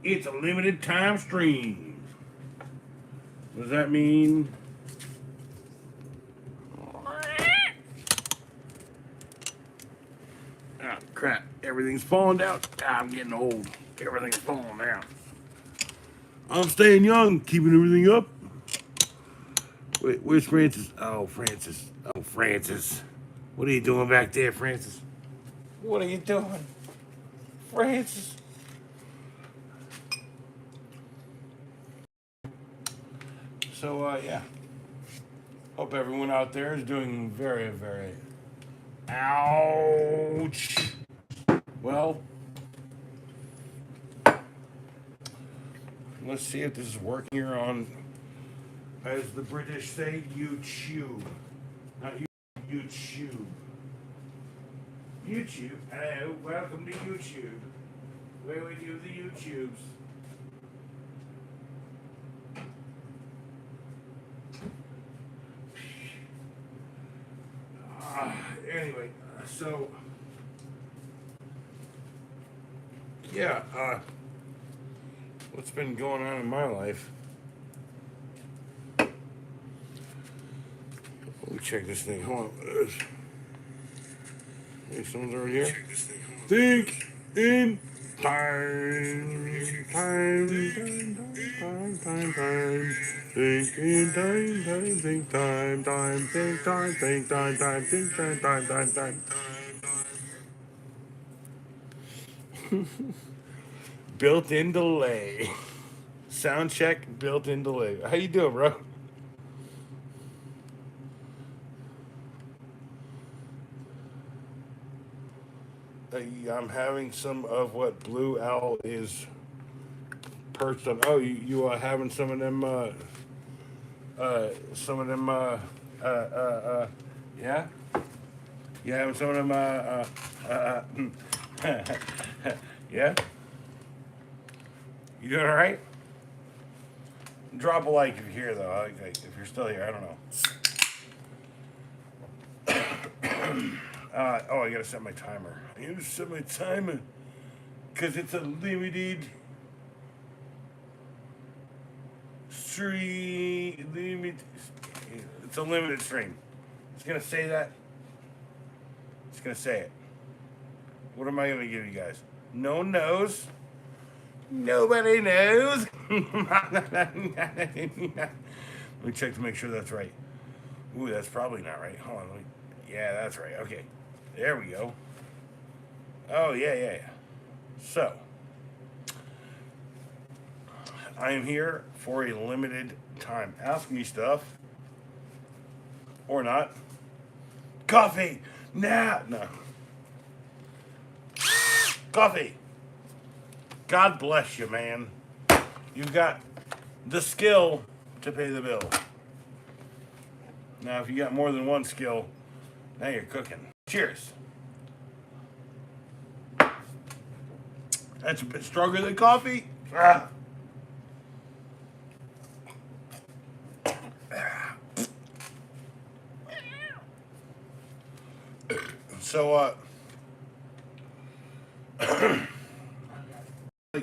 It's a limited time stream. What does that mean? Oh, crap. Everything's falling down. I'm getting old. Everything's falling down. I'm staying young, keeping everything up. Wait, where's Francis? Oh, Francis. Oh, Francis. What are you doing back there, Francis? What are you doing? Francis. So, yeah. Hope everyone out there is doing very, very. Ouch. Well, let's see if this is working here on, as the British say, YouTube. Not YouTube. YouTube. Hello, welcome to YouTube, where we do the YouTubes. Anyway, so yeah, what's been going on in my life? Let me check this thing. Hold on. Hey, someone's already here. Think in time, time, time, time, time, time. Think in time, think time, think time, think time, think time. Built-in delay. Sound check, built-in delay. How you doing, bro? I'm having some of what Blue Owl is perched on. Oh, you are having some of them, yeah? You having some of them, yeah? You doing all right? Drop a like if you're here, though. If you're still here, I don't know. Oh, I gotta set my timer. I gotta set my timer because it's a limited stream. It's a limited stream. It's gonna say that. It's gonna say it. What am I gonna give you guys? No one knows. Nobody knows. Let me check to make sure that's right. Ooh, that's probably not right. Hold on. Yeah, that's right. Okay. There we go. Oh, yeah. So, I am here for a limited time. Ask me stuff. Or not. Coffee! Nah! No. Coffee! God bless you, man. You've got the skill to pay the bill. Now, if you got more than one skill, now you're cooking. Cheers. That's a bit stronger than coffee. Ah. So,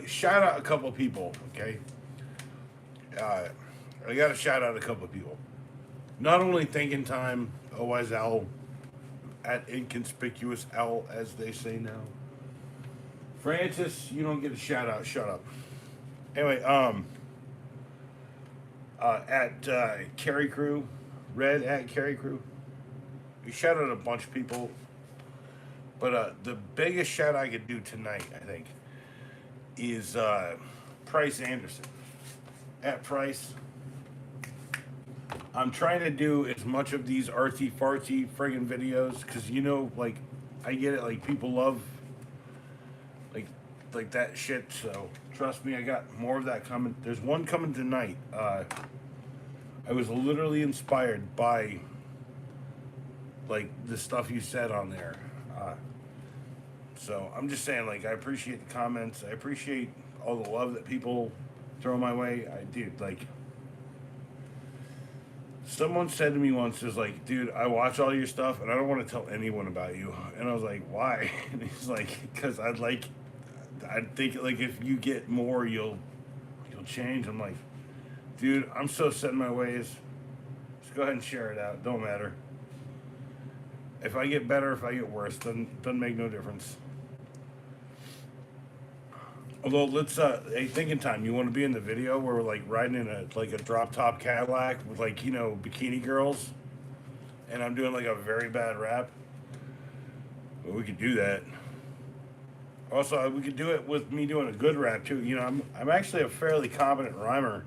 shout out a couple of people, okay? I got to shout out a couple of people. Not only Thinking Time, OI's Owl, at Inconspicuous Owl, as they say now. Francis, you don't get a shout out. Shut up. Anyway, at Carry Crew, Red at Carry Crew. We shout out a bunch of people. But the biggest shout I could do tonight, I think, is Price Anderson. At Price. I'm trying to do as much of these artsy fartsy friggin' videos because like I get it, like people love like that shit. So trust me, I got more of that coming. There's one coming tonight. I was literally inspired by like the stuff you said on there. So I'm just saying, like I appreciate the comments. I appreciate all the love that people throw my way. I do like. Someone said to me once, "Is like, dude, I watch all your stuff, and I don't want to tell anyone about you." And I was like, "Why?" And he's like, "Because I think like if you get more, you'll change. I'm like, dude, I'm so set in my ways. Just go ahead and share it out. Don't matter. If I get better, if I get worse, doesn't make no difference. Although let's hey, thinking time. You want to be in the video where we're like riding in a drop top Cadillac with like bikini girls, and I'm doing like a very bad rap. Well, we could do that. Also, we could do it with me doing a good rap too. I'm actually a fairly competent rhymer.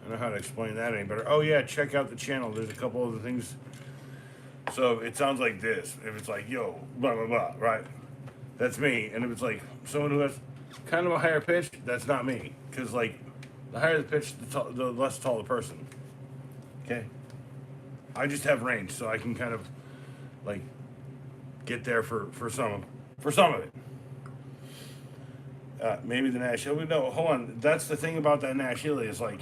I don't know how to explain that any better. Oh yeah, check out the channel. There's a couple other things. So it sounds like this. If it's like yo blah blah blah, right? That's me. And if it's like someone who has kind of a higher pitch, that's not me. Because like the higher the pitch, the less tall the person. Okay. I just have range, so I can kind of like get there for some of it. Maybe the Nash Hilly. No, hold on. That's the thing about that Nash Hilly is like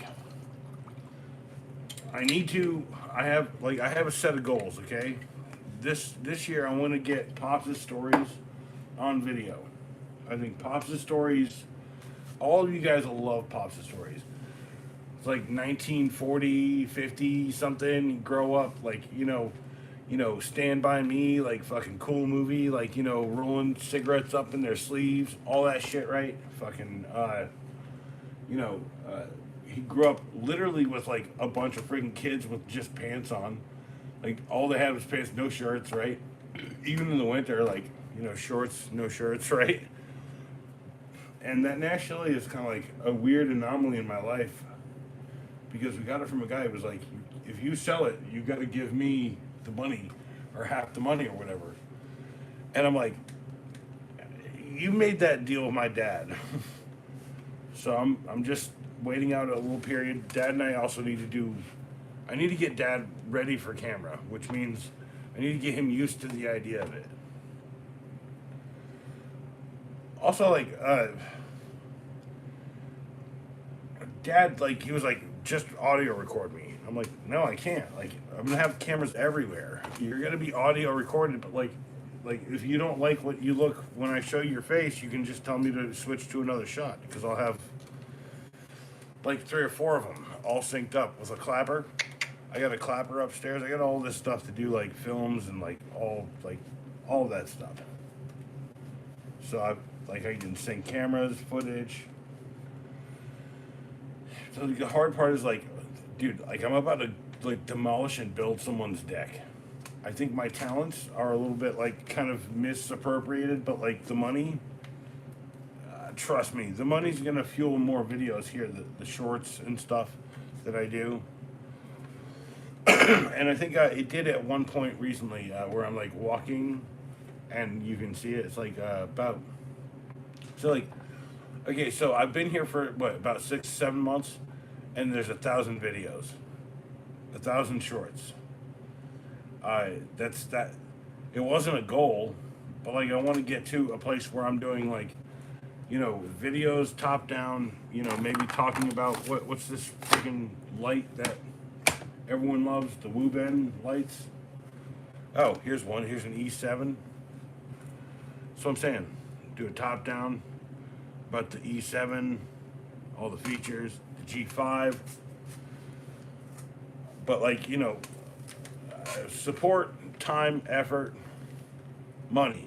I have a set of goals, okay? This year I want to get Pops' stories on video. I think Pops' stories, all of you guys will love Pops' stories. It's like 1940, 50 something, you grow up like, Stand By Me, like fucking cool movie, like, rolling cigarettes up in their sleeves, all that shit, right? Fucking, he grew up literally with like a bunch of freaking kids with just pants on. Like all they had was pants, no shirts, right? Even in the winter, like, shorts, no shirts, right? And that Nash Hilly is kind of like a weird anomaly in my life because we got it from a guy who was like, if you sell it, you got to give me the money or half the money or whatever. And I'm like, you made that deal with my dad. So I'm just waiting out a little period. Dad and I also need to get Dad ready for camera, which means I need to get him used to the idea of it. Also, like, Dad, like, he was like, just audio record me. I'm like, no, I can't. Like, I'm gonna have cameras everywhere. You're gonna be audio recorded, but like if you don't like what you look when I show your face, you can just tell me to switch to another shot because I'll have like 3 or 4 of them all synced up with a clapper. I got a clapper upstairs. I got all this stuff to do, like films and like all of that stuff. So I can sync cameras, footage. So the hard part is like, dude, like I'm about to like demolish and build someone's deck. I think my talents are a little bit like kind of misappropriated, but like the money, trust me, the money's gonna fuel more videos here, the shorts and stuff that I do. And I think it did at one point recently where I'm like walking and you can see it. It's like okay, so I've been here for about 6-7 months, and there's 1,000 videos, 1,000 shorts. That's that. It wasn't a goal, but like I want to get to a place where I'm doing like, videos top down. Maybe talking about what's this freaking light that everyone loves, the Wu-Ben lights. Oh, here's one. Here's an E7. So I'm saying, do a top down about the E7, all the features, the G5. But like, support, time, effort, money.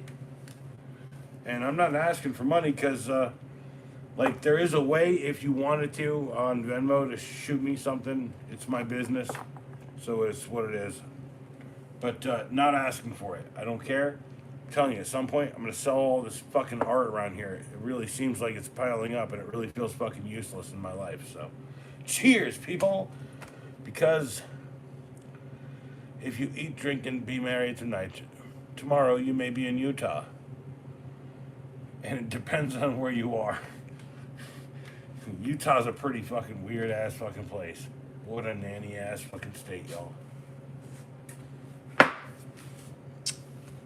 And I'm not asking for money because, like, there is a way if you wanted to on Venmo to shoot me something. It's my business, so it's what it is. But not asking for it. I don't care. I'm telling you, at some point, I'm going to sell all this fucking art around here. It really seems like it's piling up, and it really feels fucking useless in my life. So, cheers, people. Because if you eat, drink, and be merry tonight, tomorrow you may be in Utah. And it depends on where you are. Utah's a pretty fucking weird ass fucking place. What a nanny ass fucking state, y'all.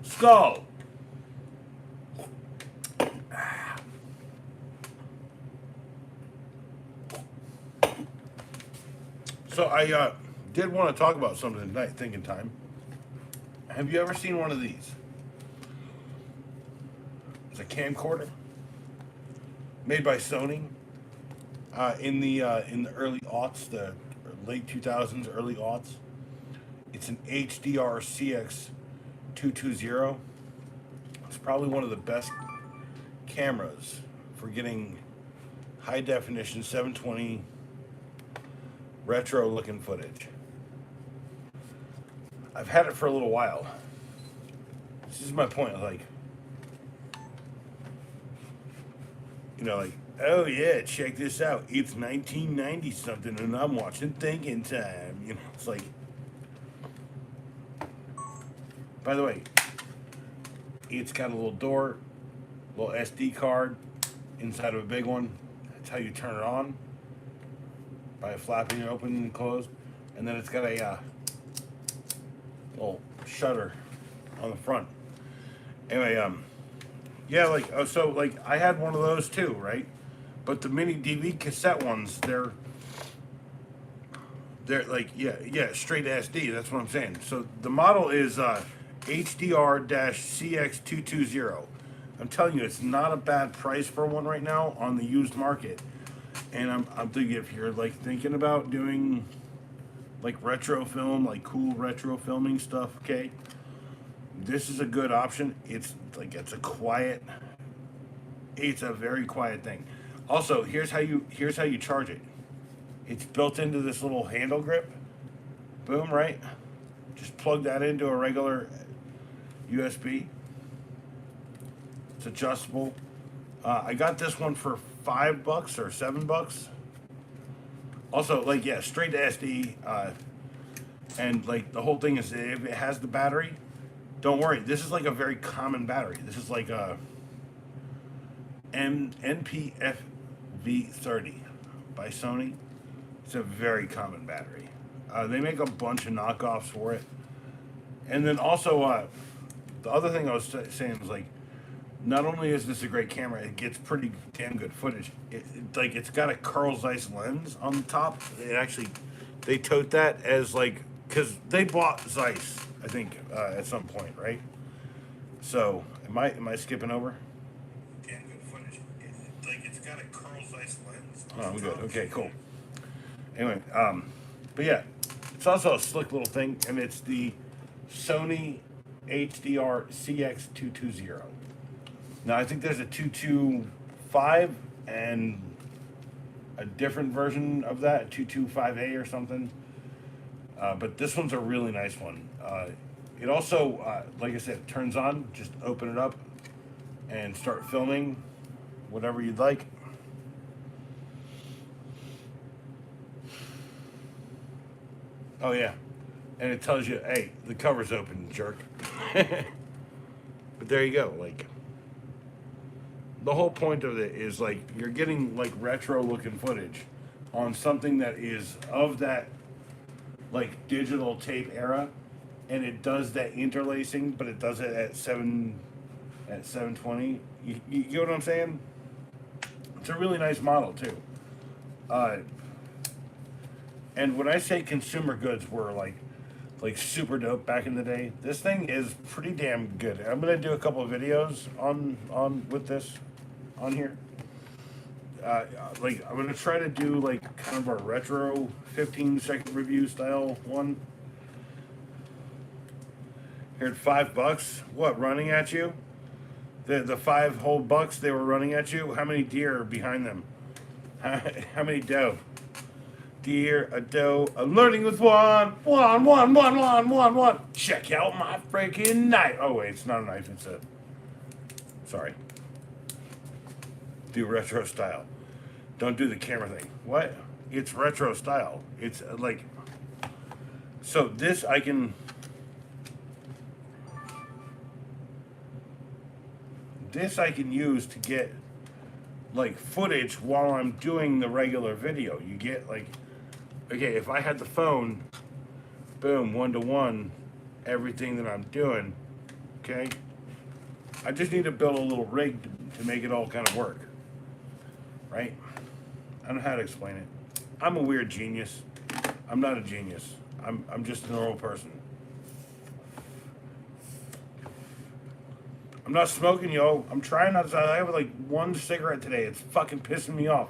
Skull. So I did want to talk about something tonight, thinking time. Have you ever seen one of these? It's a camcorder. made by Sony in the early aughts, the late 2000s, early aughts. It's an HDR CX220. It's probably one of the best cameras for getting high definition 720 retro looking footage. I've had it for a little while. This is my point. Like, like, oh yeah, check this out. It's 1990 something, and I'm watching Thinking Time. It's like. By the way, it's got a little door, little SD card inside of a big one. That's how you turn it on, by flapping it open and closed. And then it's got a little shutter on the front. Anyway, yeah, like, oh, so like I had one of those too, right? But the mini DV cassette ones, they're like, yeah, straight SD. That's what I'm saying. So the model is HDR-CX220. I'm telling you, it's not a bad price for one right now on the used market. And I'm thinking, if you're like thinking about doing like retro film, like cool retro filming stuff, okay, this is a good option. It's a very quiet thing. Also, here's how you charge it. It's built into this little handle grip. Boom, right? Just plug that into a regular USB. It's adjustable. I got this one for $5 or $7. Also, like, yeah, straight to SD. And like the whole thing is, if it has the battery, don't worry. This is like a very common battery. This is like a NPFV30 by Sony. It's a very common battery. They make a bunch of knockoffs for it. And then also, the other thing I was saying was, like, not only is this a great camera, it gets pretty damn good footage. It's got a Carl Zeiss lens on the top. They tote that as like, because they bought Zeiss, I think, at some point, right? So, am I skipping over? Damn good footage. It's got a Carl Zeiss lens. Oh, I'm good. Okay, cool. Anyway, but yeah, it's also a slick little thing, and it's the Sony HDR CX220. Now, I think there's a 225 and a different version of that, 225A or something. But this one's a really nice one. It also, like I said, turns on. Just open it up and start filming whatever you'd like. Oh yeah, and it tells you, hey, the cover's open, jerk. But there you go. Like, the whole point of it is, like, you're getting like retro looking footage on something that is of that like digital tape era, and it does that interlacing, but it does it at 720. You get what I'm saying? It's a really nice model too. And when I say consumer goods were like super dope back in the day, this thing is pretty damn good. I'm gonna do a couple of videos on with this on here. Like, I'm gonna try to do like kind of a retro 15-second review style one. Here at $5. What, running at you? The 5 whole bucks they were running at you. How many deer are behind them? How many doe? Deer, a doe. I'm learning with one. Check out my freaking knife. Oh wait, it's not a knife. It's a. Sorry. Do retro style. Don't do the camera thing. What? It's retro style. It's like. So this I can. This I can use to get like footage while I'm doing the regular video. You get like. Okay, if I had the phone, boom, 1-to-1, everything that I'm doing, okay? I just need to build a little rig to make it all kind of work, right? I don't know how to explain it. I'm a weird genius. I'm not a genius. I'm just a normal person. I'm not smoking, yo. I'm trying not to. I have like one cigarette today. It's fucking pissing me off.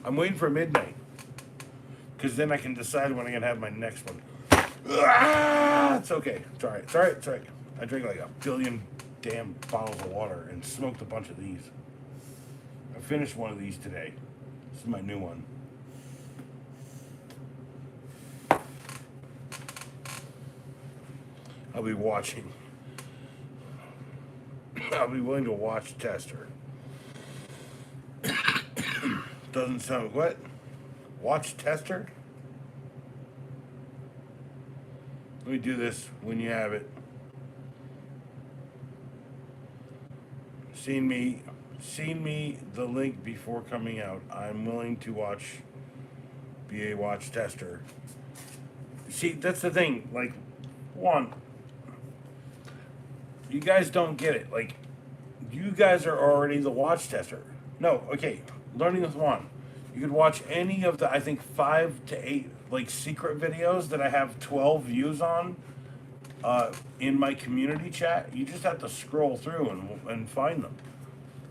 I'm waiting for midnight. Because then I can decide when I'm going to have my next one. Ah, it's okay. It's alright. It's alright. It's alright. I drank like a billion damn bottles of water and smoked a bunch of these. I finished one of these today. This is my new one. I'll be watching. I'll be willing to watch Tester. Doesn't sound what? Watch Tester? Let me do this when you have it. Seen me the link before coming out. I'm willing to watch BA Watch Tester. See, that's the thing. Like, one, you guys don't get it. Like, you guys are already the watch tester. No, okay. Learning with Juan. You could watch any of the, I think, 5 to 8 like secret videos that I have 12 views on in my community chat. You just have to scroll through and find them.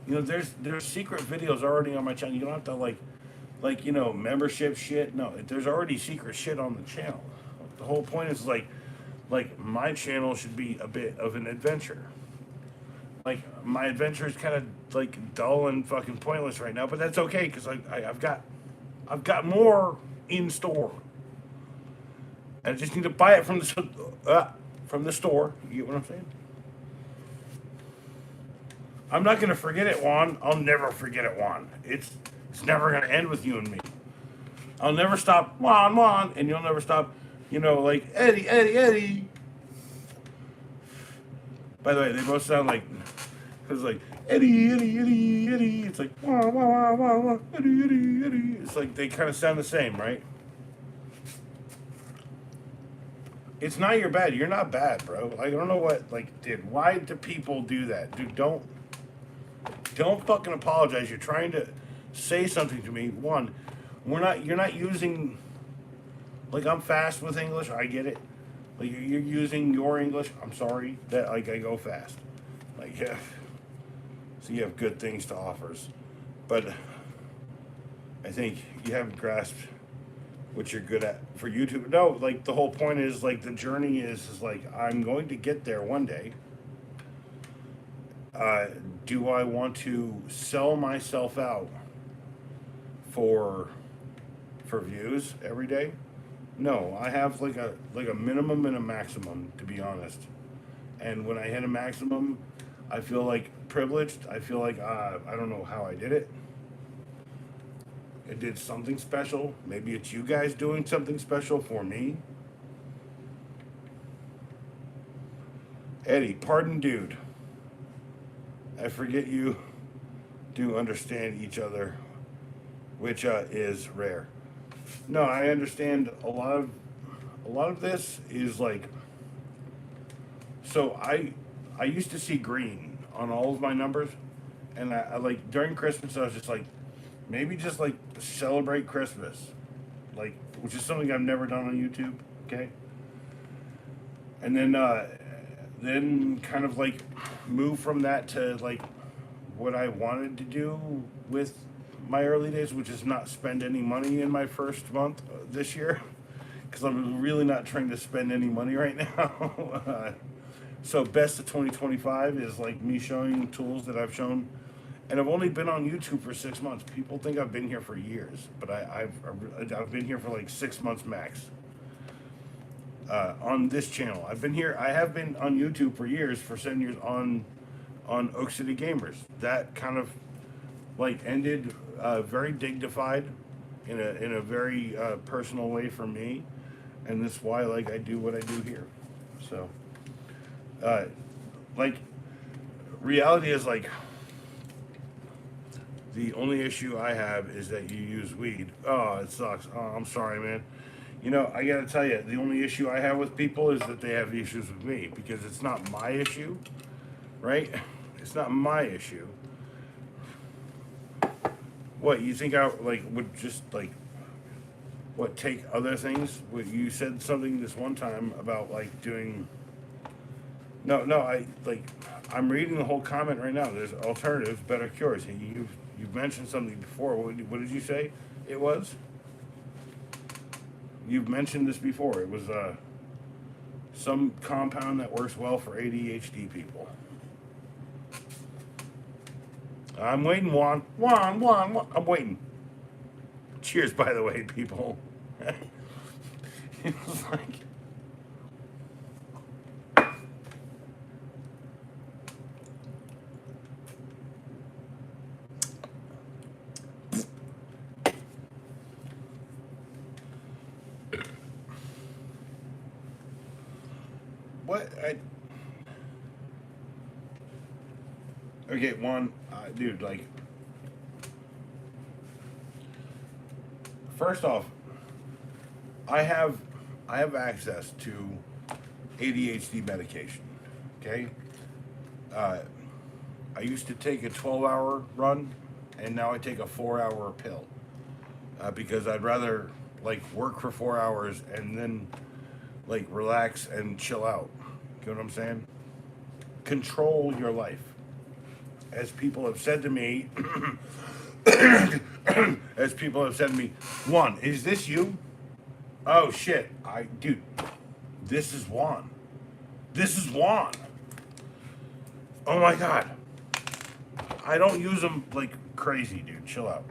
You know, there's secret videos already on my channel. You don't have to like you know, membership shit. No, there's already secret shit on the channel. The whole point is like my channel should be a bit of an adventure. Like, my adventure is kind of like dull and fucking pointless right now, but that's okay because I've got more in store. I just need to buy it from the store. You get what I'm saying? I'm not gonna forget it, Juan. I'll never forget it, Juan. It's never gonna end with you and me. I'll never stop, Juan, and you'll never stop. You know, like Eddie. By the way, they both sound like, it's like Eddie. It's like wah, Eddie. It's like they kind of sound the same, right? It's not your bad. You're not bad, bro. Like, I don't know what, like, dude. Why do people do that, dude? Don't fucking apologize. You're trying to say something to me. One, you're not using. Like, I'm fast with English. I get it. Like, you're using your English. I'm sorry that, like, I go fast. Like, yeah. So you have good things to offer. But I think you haven't grasped what you're good at for YouTube. No, like, the whole point is, like, the journey is like, I'm going to get there one day. Do I want to sell myself out for views every day? No, I have like a minimum and a maximum, to be honest. And when I hit a maximum, I feel like privileged. I feel like I don't know how I did it. I did something special. Maybe it's you guys doing something special for me. Eddie, pardon, dude. I forget you do understand each other, which is rare. No, I understand a lot of this is like, so I used to see green on all of my numbers, and I like during Christmas I was just like, maybe just like celebrate Christmas, like, which is something I've never done on YouTube, okay? And then kind of like move from that to like what I wanted to do with my early days, which is not spend any money in my first month this year, because I'm really not trying to spend any money right now. So best of 2025 is like me showing tools that I've shown, and I've only been on YouTube for 6 months. People think I've been here for years, but I've been here for like 6 months max. On this channel, I have been on YouTube for years, for 7 years on Oak City Gamers. That kind of like ended very dignified in a very personal way for me, and that's why like I do what I do here. So like reality is like the only issue I have is that you use weed. Oh, it sucks. Oh, I'm sorry, man. You know, I gotta tell you, the only issue I have with people is that they have issues with me, because it's not my issue, right? It's not my issue. What, you think I like would just like take other things? What, you said something this one time about like doing No, I'm reading the whole comment right now. There's alternatives, better cures. You've mentioned something before. What did you say? It was. You've mentioned this before. It was some compound that works well for ADHD people. I'm waiting, Juan. Juan. I'm waiting. Cheers, by the way, people. It was like. What? Okay, Juan, dude, like, first off, I have I have access to ADHD medication. Okay, uh, I used to take a 12-hour run, and now I take a 4-hour pill because I'd rather like work for 4 hours and then like relax and chill out. You know what I'm saying? Control your life, as people have said to me. As people have said to me, Juan, is this you? Oh shit, dude, this is Juan. This is Juan. Oh my god, I don't use them like crazy, dude. Chill out.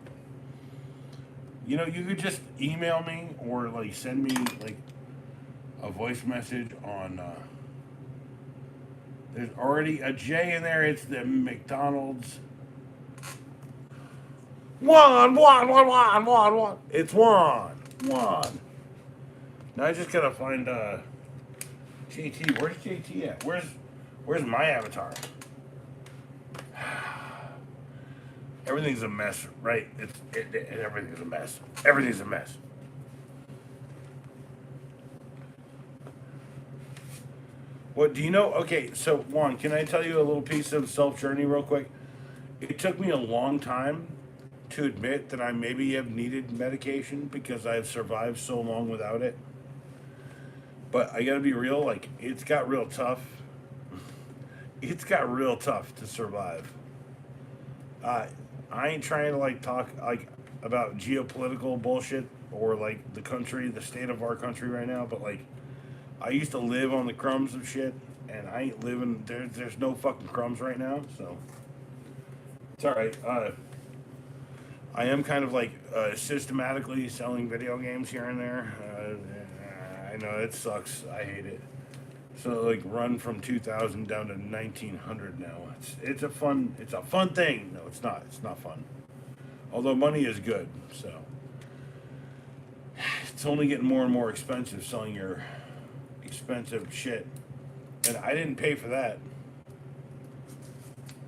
You know, you could just email me or like send me like a voice message on. There's already a J in there. It's the McDonald's. Juan. It's Juan. Now I just gotta find JT. Where's JT at? Where's my avatar? Everything's a mess, right? Everything's a mess. Everything's a mess. What do you know? Okay, so Juan, can I tell you a little piece of self journey real quick? It took me a long time to admit that I maybe have needed medication because I've survived so long without it. But I gotta be real, like, it's got real tough. It's got real tough to survive. Uh, I ain't trying to like talk like about geopolitical bullshit or like the country, the state of our country right now, but like I used to live on the crumbs of shit, and I ain't living. There's no fucking crumbs right now, so it's all right. I am kind of like systematically selling video games here and there. I know it sucks. I hate it. So like run from 2,000 down to 1,900 now. It's a fun thing. No, it's not. It's not fun. Although money is good, so it's only getting more and more expensive selling your expensive shit. And I didn't pay for that.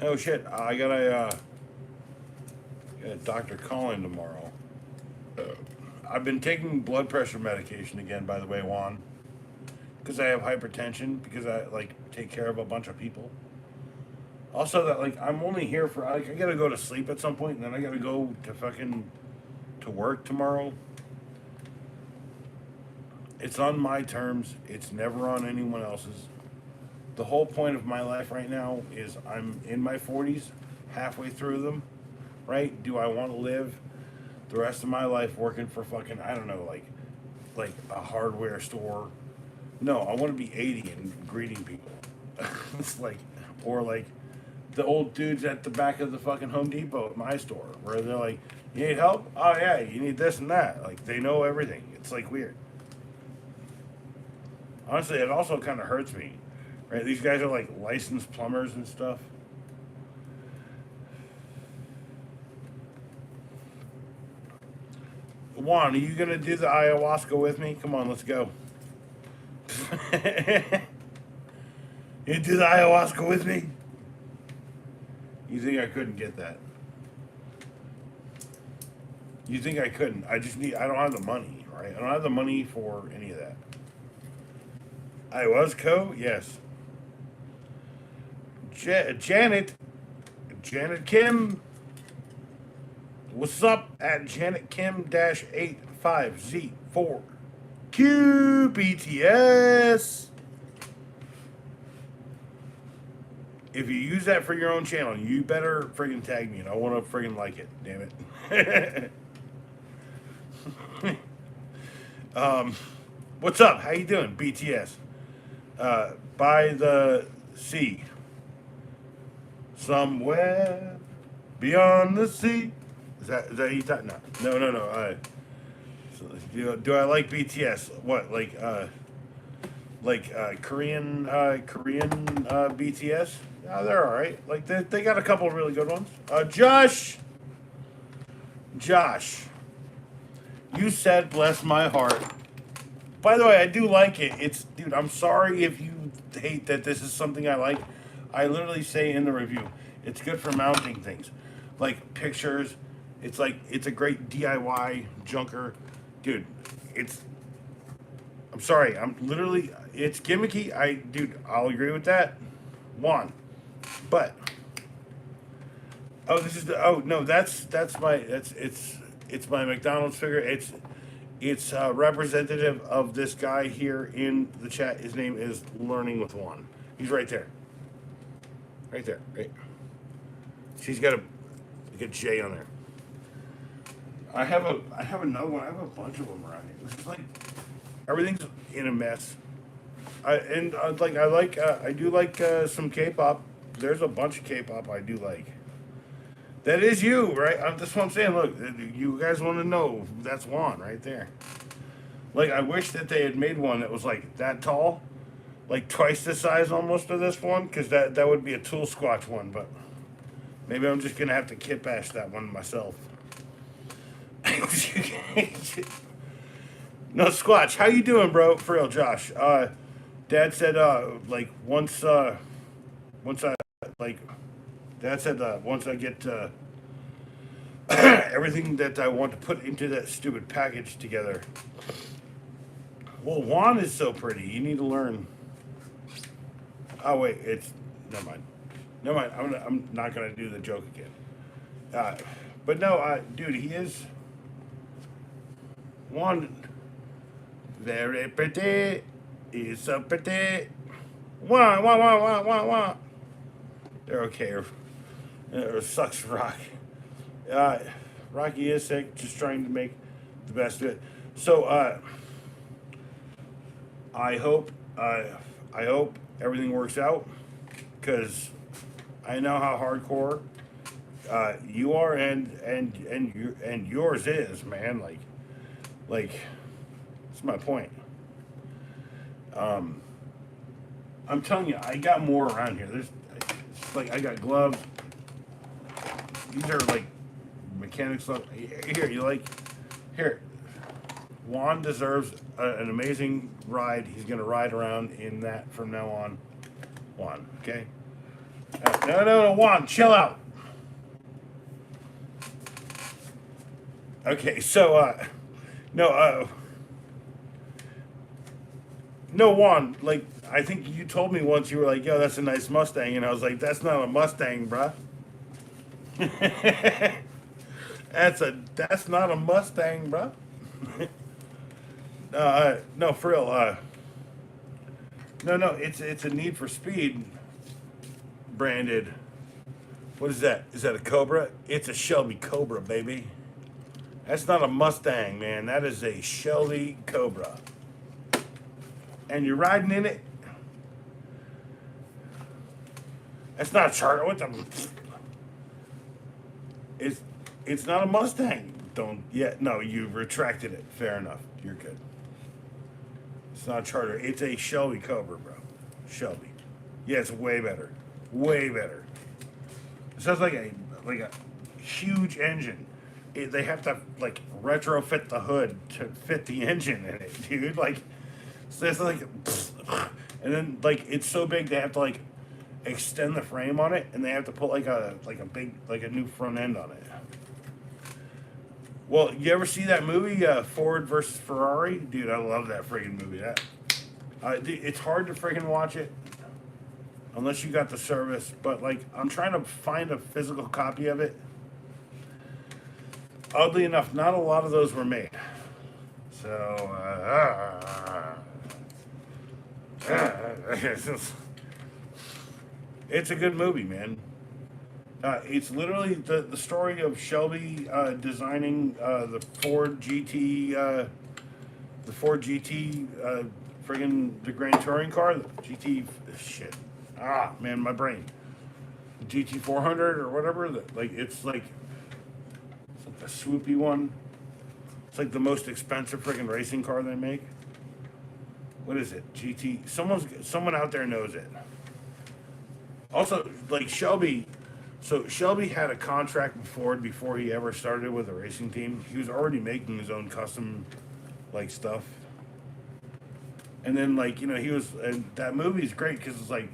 Oh shit! got a doctor calling tomorrow. I've been taking blood pressure medication again, by the way, Juan, because I have hypertension. Because I like take care of a bunch of people. Also, that like I'm only here for like I gotta go to sleep at some point, and then I gotta go to fucking to work tomorrow. It's on my terms. It's never on anyone else's. The whole point of my life right now is I'm in my 40s, halfway through them, right? Do I want to live the rest of my life working for fucking I don't know, like a hardware store? No, I want to be 80 and greeting people. It's like or like the old dudes at the back of the fucking Home Depot at my store where they're like, "You need help? Oh yeah, you need this and that." Like they know everything. It's like weird. Honestly, it also kind of hurts me, right? These guys are like licensed plumbers and stuff. Juan, are you gonna do the ayahuasca with me? Come on, let's go. You do the ayahuasca with me? You think I couldn't get that? You think I couldn't? I don't have the money, right? I don't have the money for any of that. Ayahuasca? Yes. Janet Kim. What's up at Janet Kim 85Z4 QBTS? if you use that for your own channel, you better friggin' tag me, and I want to friggin' like it. Damn it. What's up? How you doing, BTS? By the sea, somewhere beyond the sea. Is that you talking? No. So, do I like BTS? What Korean BTS? Yeah, they're all right. Like they got a couple of really good ones. Josh, you said bless my heart. By the way, I do like it. Dude, I'm sorry if you hate that this is something I like. I literally say in the review, it's good for mounting things, like pictures. It's a great DIY junker, dude. I'm sorry. It's gimmicky. I'll agree with that. One, but it's my McDonald's figure. It's representative of this guy here in the chat. His name is Learning with Juan. He's right there. Right there. Right. She's got a J on there. I have another one. I have a bunch of them around here. It's like everything's in a mess. I do like some K-pop. There's a bunch of K-pop I do like. That is you, right? That's what I'm saying. Look, you guys want to know, that's Juan right there. Like, I wish that they had made one that was like that tall, like twice the size almost of this one, because that would be a Tool Squatch one. But maybe I'm just gonna have to kit bash that one myself. No, Squatch, how you doing, bro? For real, Josh. Dad said once I get everything that I want to put into that stupid package together. Well, Juan is so pretty. You need to learn. Oh wait, never mind. I'm not gonna do the joke again. But no, dude, he is Juan. Very pretty. He's so pretty. Juan. They're okay. Sucks Rock. Rocky is sick, just trying to make the best of it. So I hope everything works out, because I know how hardcore you are, and yours is, man. Like that's my point. I'm telling you, I got more around here. I got gloves. These are like mechanics stuff. Here. Juan deserves an amazing ride. He's gonna ride around in that from now on. Juan, okay? No, Juan, chill out. Okay, so no, Juan. Like, I think you told me once, you were like, "Yo, that's a nice Mustang," and I was like, "That's not a Mustang, bruh." That's not a Mustang, bruh. No, for real. No, it's a Need for Speed branded. What is that? Is that a Cobra? It's a Shelby Cobra, baby. That's not a Mustang, man. That is a Shelby Cobra. And you're riding in it. That's not a Charger. What the? It's not a Mustang. No, you retracted it. Fair enough. You're good. It's not a Charger. It's a Shelby Cobra, bro. Shelby. Yeah, it's way better. Way better. It sounds like a huge engine. They have to like retrofit the hood to fit the engine in it, dude. So it's like, and then it's so big they have to extend the frame on it, and they have to put a new front end on it. Well, you ever see that movie, Ford versus Ferrari? Dude, I love that friggin' movie. It's hard to friggin' watch it unless you got the service. But I'm trying to find a physical copy of it. Oddly enough, not a lot of those were made. So, It's a good movie, man. It's literally the story of Shelby designing the Ford GT, friggin' the Grand Touring car, the GT shit. Ah, man, my brain. GT 400 or whatever. It's like the swoopy one. It's like the most expensive friggin' racing car they make. What is it? GT. Someone out there knows it. Also, like Shelby. So Shelby had a contract with Ford before he ever started with a racing team. He was already making his own custom, like stuff. And then like he was, and that movie's great because it's like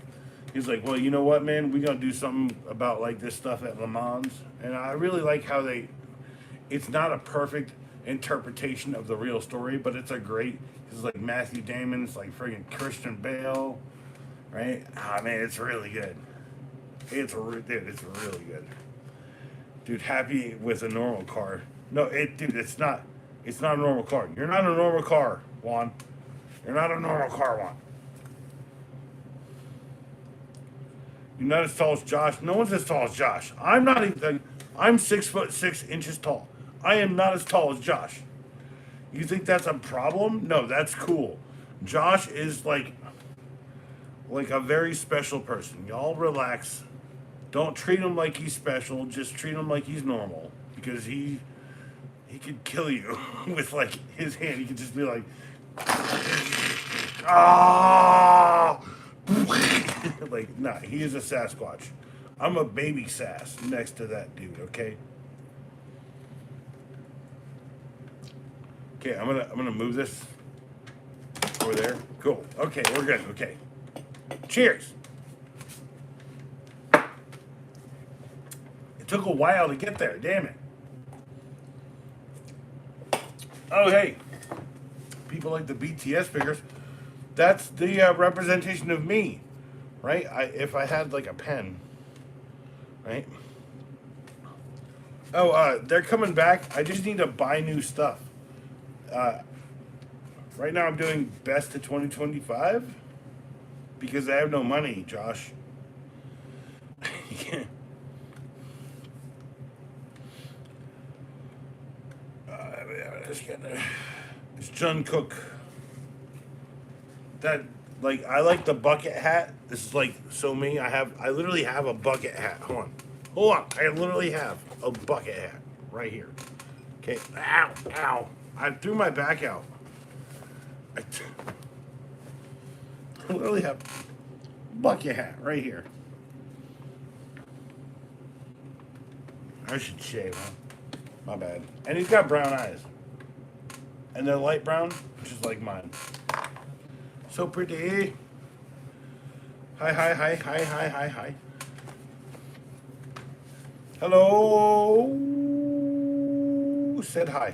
he's like, well, you know what, man, we gonna do something about like this stuff at Le Mans, and I really like how they. It's not a perfect interpretation of the real story, but it's a great. It's like Matthew Damon, it's like friggin' Christian Bale, right? Ah, man, it's really good. Dude, it's really good. Dude, happy with a normal car. No, dude, it's not. It's not a normal car. You're not a normal car, Juan. You're not a normal car, Juan. You're not as tall as Josh. No one's as tall as Josh. I'm not even. I'm 6'6" tall. I am not as tall as Josh. You think that's a problem? No, that's cool. Josh is like a very special person. Y'all relax. Don't treat him like he's special. Just treat him like he's normal because he could kill you with like his hand. He could just be like, ah, like nah. He is a Sasquatch. I'm a baby sass next to that dude. Okay. Okay, I'm gonna move this over there. Cool. Okay, we're good. Okay. Cheers. It took a while to get there. Damn it. Oh hey, people like the BTS figures. That's the representation of me, right? If I had like a pen, right? Oh, they're coming back. I just need to buy new stuff. Right now I'm doing best to 2025 because I have no money, Josh. It's John Cook. That like I like the bucket hat. This is like so me. I literally have a bucket hat. Hold on. I literally have a bucket hat right here. Okay. Ow, ow. I threw my back out. I literally have bucket hat right here. I should shave, huh? My bad. And he's got brown eyes. And they're light brown, just like mine. So pretty. Hi, hi, hi, hi, hi, hi, hi. Hello. Said hi.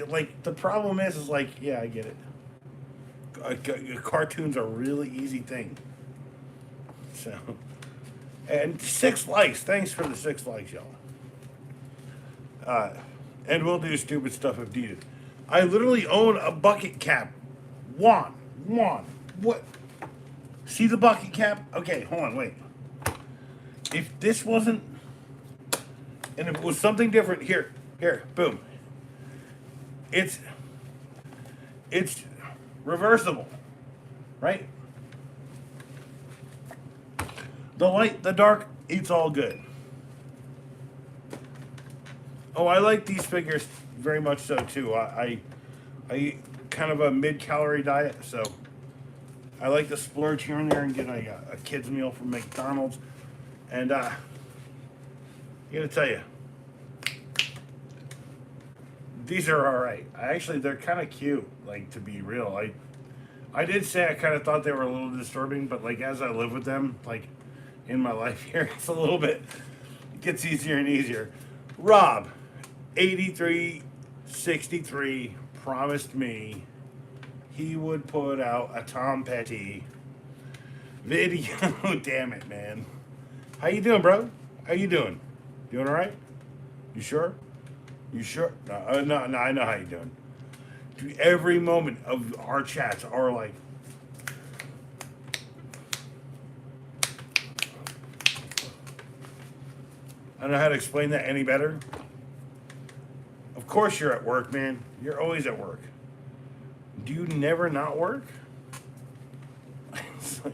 Like the problem is like, yeah, I get it. Cartoons are a really easy thing. So, and 6 likes. Thanks for the 6 likes, y'all. And we'll do stupid stuff if needed. I literally own a bucket cap. Juan, what? See the bucket cap? Okay, hold on, wait. If this wasn't, and if it was something different, here, boom. It's reversible, right? The light, the dark, it's all good. Oh, I like these figures very much so too. I eat kind of a mid-calorie diet, so I like to splurge here and there and get a kid's meal from McDonald's. And I gotta tell you, these are all right. They're kind of cute. Like, to be real, I did say I kind of thought they were a little disturbing, but like as I live with them, like in my life here, it's a little bit. It gets easier and easier. Rob, 8363 promised me he would put out a Tom Petty video. Damn it, man. How you doing, bro? How you doing? Doing all right? You sure? You sure? No, I know how you doing. Every moment of our chats are like, I don't know how to explain that any better. Of course you're at work, man. You're always at work. Do you never not work? It's like,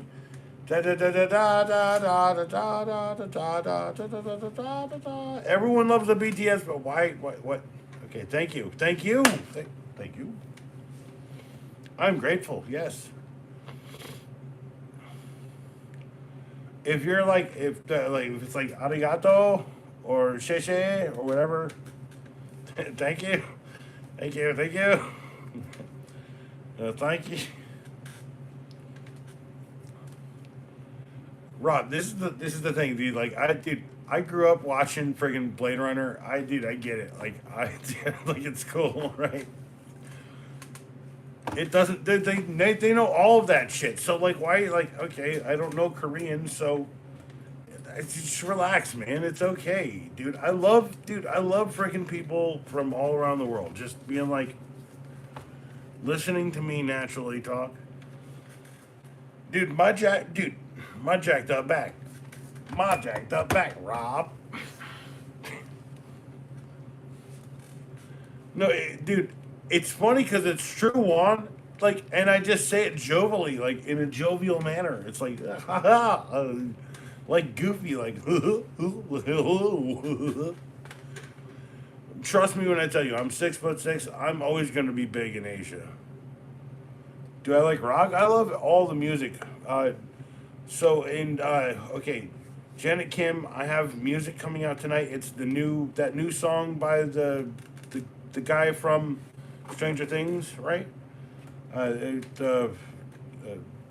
da da da da da da da da da da da da da da da da da da da. Everyone loves the BTS, but why? What? Okay, thank you, thank you, thank you. I'm grateful. Yes. If you're like, if it's like arigato or sheshe or whatever, thank you, thank you, thank you, thank you. Rob, this is the thing, dude. Like I grew up watching friggin' Blade Runner. I get it. Like like it's cool, right? It doesn't. They know all of that shit. So like, why? Like, okay, I don't know Korean, so just relax, man. It's okay, dude. I love freaking people from all around the world. Just being like, listening to me naturally talk, dude, my jacked up back, Rob. No, dude, it's funny because it's true, Juan. Like, and I just say it jovially, like in a jovial manner. It's like, haha, like goofy, like. Trust me when I tell you, I'm 6'6". I'm always gonna be big in Asia. Do I like rock? I love all the music. Okay, Janet Kim. I have music coming out tonight. It's that new song by the guy from Stranger Things, right? Go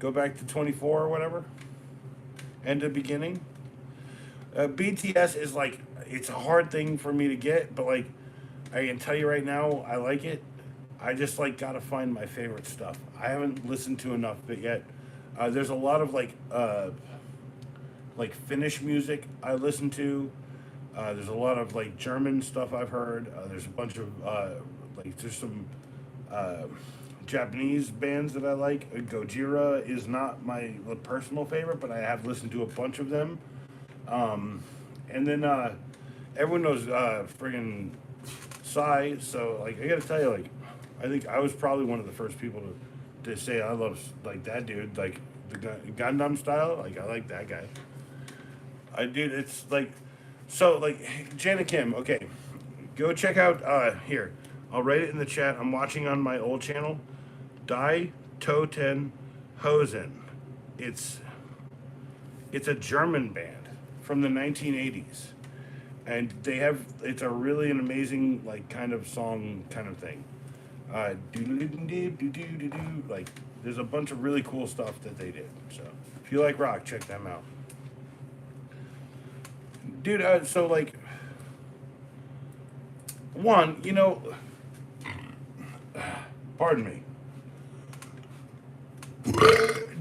back to 24 or whatever. End of beginning. BTS is like, it's a hard thing for me to get, but like I can tell you right now, I like it. I just like gotta find my favorite stuff. I haven't listened to enough of it yet. There's a lot of like Finnish music I listen to. There's a lot of like German stuff I've heard. There's a bunch of there's some uh, Japanese bands that I like. Gojira is not my personal favorite, but I have listened to a bunch of them. And then everyone knows friggin' Psy. So like I gotta tell you, like I think I was probably one of the first people to say I love like that dude, like the Gundam style. Like I like that guy. I dude, it's like so like Janet Kim. Okay, go check out here. I'll write it in the chat. I'm watching on my old channel, Die Toten Hosen. It's it's a German band from the 1980s, and it's a really an amazing like kind of song kind of thing. Like there's a bunch of really cool stuff that they did. So if you like rock, check them out, dude. So like one, pardon me.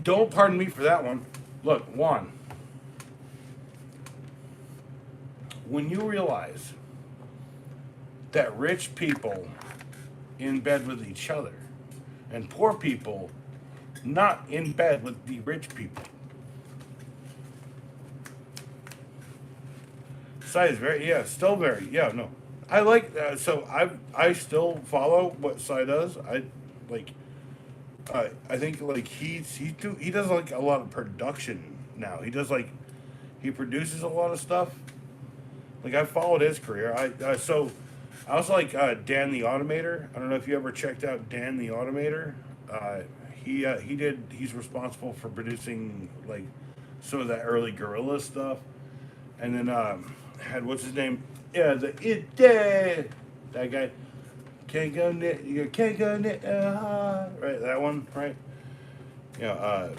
Don't pardon me for that one. Look, one. When you realize that rich people in bed with each other and poor people not in bed with the rich people. Sai is still very, no. I like so I still follow what Sai does. Like, I think like he does like a lot of production now. He produces a lot of stuff. Like I followed his career. I also like Dan the Automator. I don't know if you ever checked out Dan the Automator. He's responsible for producing like some of that early Gorilla stuff, and then had what's his name? Yeah, that guy. Can't go knit, you can't go knit, right? That one, right? Yeah.